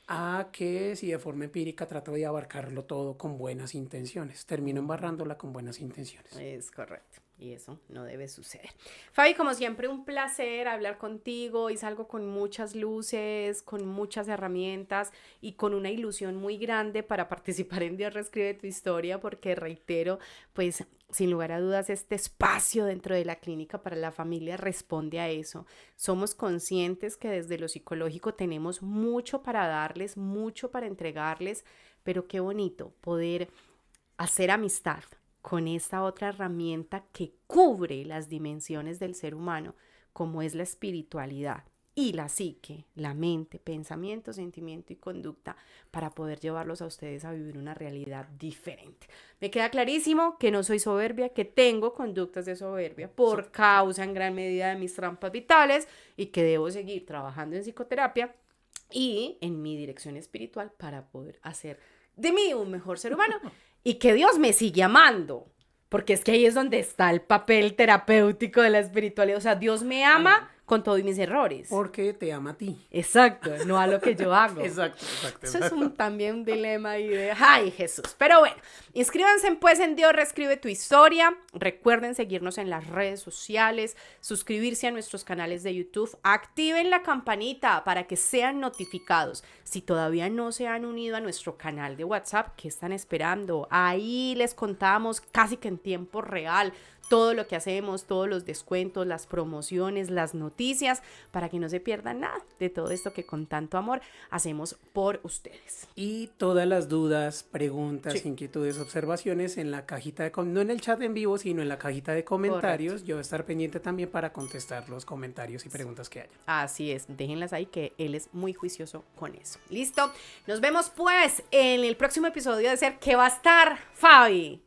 a que si de forma empírica trato de abarcarlo todo con buenas intenciones. Termino embarrándola con buenas intenciones. Es correcto. Y eso no debe suceder. Fabi, como siempre, un placer hablar contigo, y salgo con muchas luces, con muchas herramientas y con una ilusión muy grande para participar en Dios Reescribe tu Historia, porque reitero, pues sin lugar a dudas, este espacio dentro de la Clínica para la Familia responde a eso. Somos conscientes que desde lo psicológico tenemos mucho para darles, mucho para entregarles, pero qué bonito poder hacer amistad con esta otra herramienta que cubre las dimensiones del ser humano, como es la espiritualidad y la psique, la mente, pensamiento, sentimiento y conducta, para poder llevarlos a ustedes a vivir una realidad diferente. Me queda clarísimo que no soy soberbia, que tengo conductas de soberbia por causa en gran medida de mis trampas vitales, y que debo seguir trabajando en psicoterapia y en mi dirección espiritual para poder hacer de mí un mejor ser humano. Y que Dios me sigue amando, porque es que ahí es donde está el papel terapéutico de la espiritualidad. O sea, Dios me ama con todos mis errores. Porque te ama a ti. Exacto, no a lo que yo hago. Exacto. Eso es también un dilema ahí de, ¡ay, Jesús! Pero bueno, inscríbanse pues en Dios Reescribe tu Historia. Recuerden seguirnos en las redes sociales, suscribirse a nuestros canales de YouTube, activen la campanita para que sean notificados. Si todavía no se han unido a nuestro canal de WhatsApp, ¿qué están esperando? Ahí les contamos casi que en tiempo real todo lo que hacemos, todos los descuentos, las promociones, las noticias, para que no se pierdan nada de todo esto que con tanto amor hacemos por ustedes. Y todas las dudas, preguntas, inquietudes, observaciones en la cajita de no en el chat en vivo, sino en la cajita de comentarios. Correcto. Yo voy a estar pendiente también para contestar los comentarios y preguntas que haya. Así es, déjenlas ahí, que él es muy juicioso con eso. ¿Listo? Nos vemos pues en el próximo episodio de Ser, que va a estar Fabi.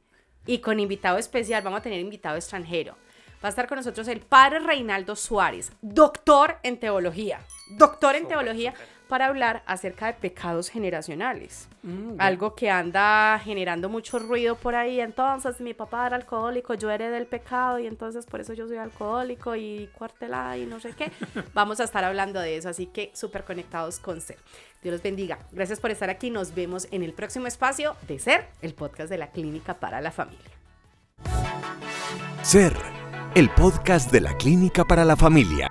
Y con invitado especial, vamos a tener invitado extranjero. Va a estar con nosotros el padre Reinaldo Suárez, doctor en teología. Para hablar acerca de pecados generacionales. Algo que anda generando mucho ruido por ahí. Entonces, mi papá era alcohólico, yo heredé el pecado y entonces por eso yo soy alcohólico y cuartelada y no sé qué. Vamos a estar hablando de eso, así que súper conectados con Ser. Dios los bendiga. Gracias por estar aquí. Nos vemos en el próximo espacio de Ser, el podcast de la Clínica para la Familia. Ser, el podcast de la Clínica para la Familia.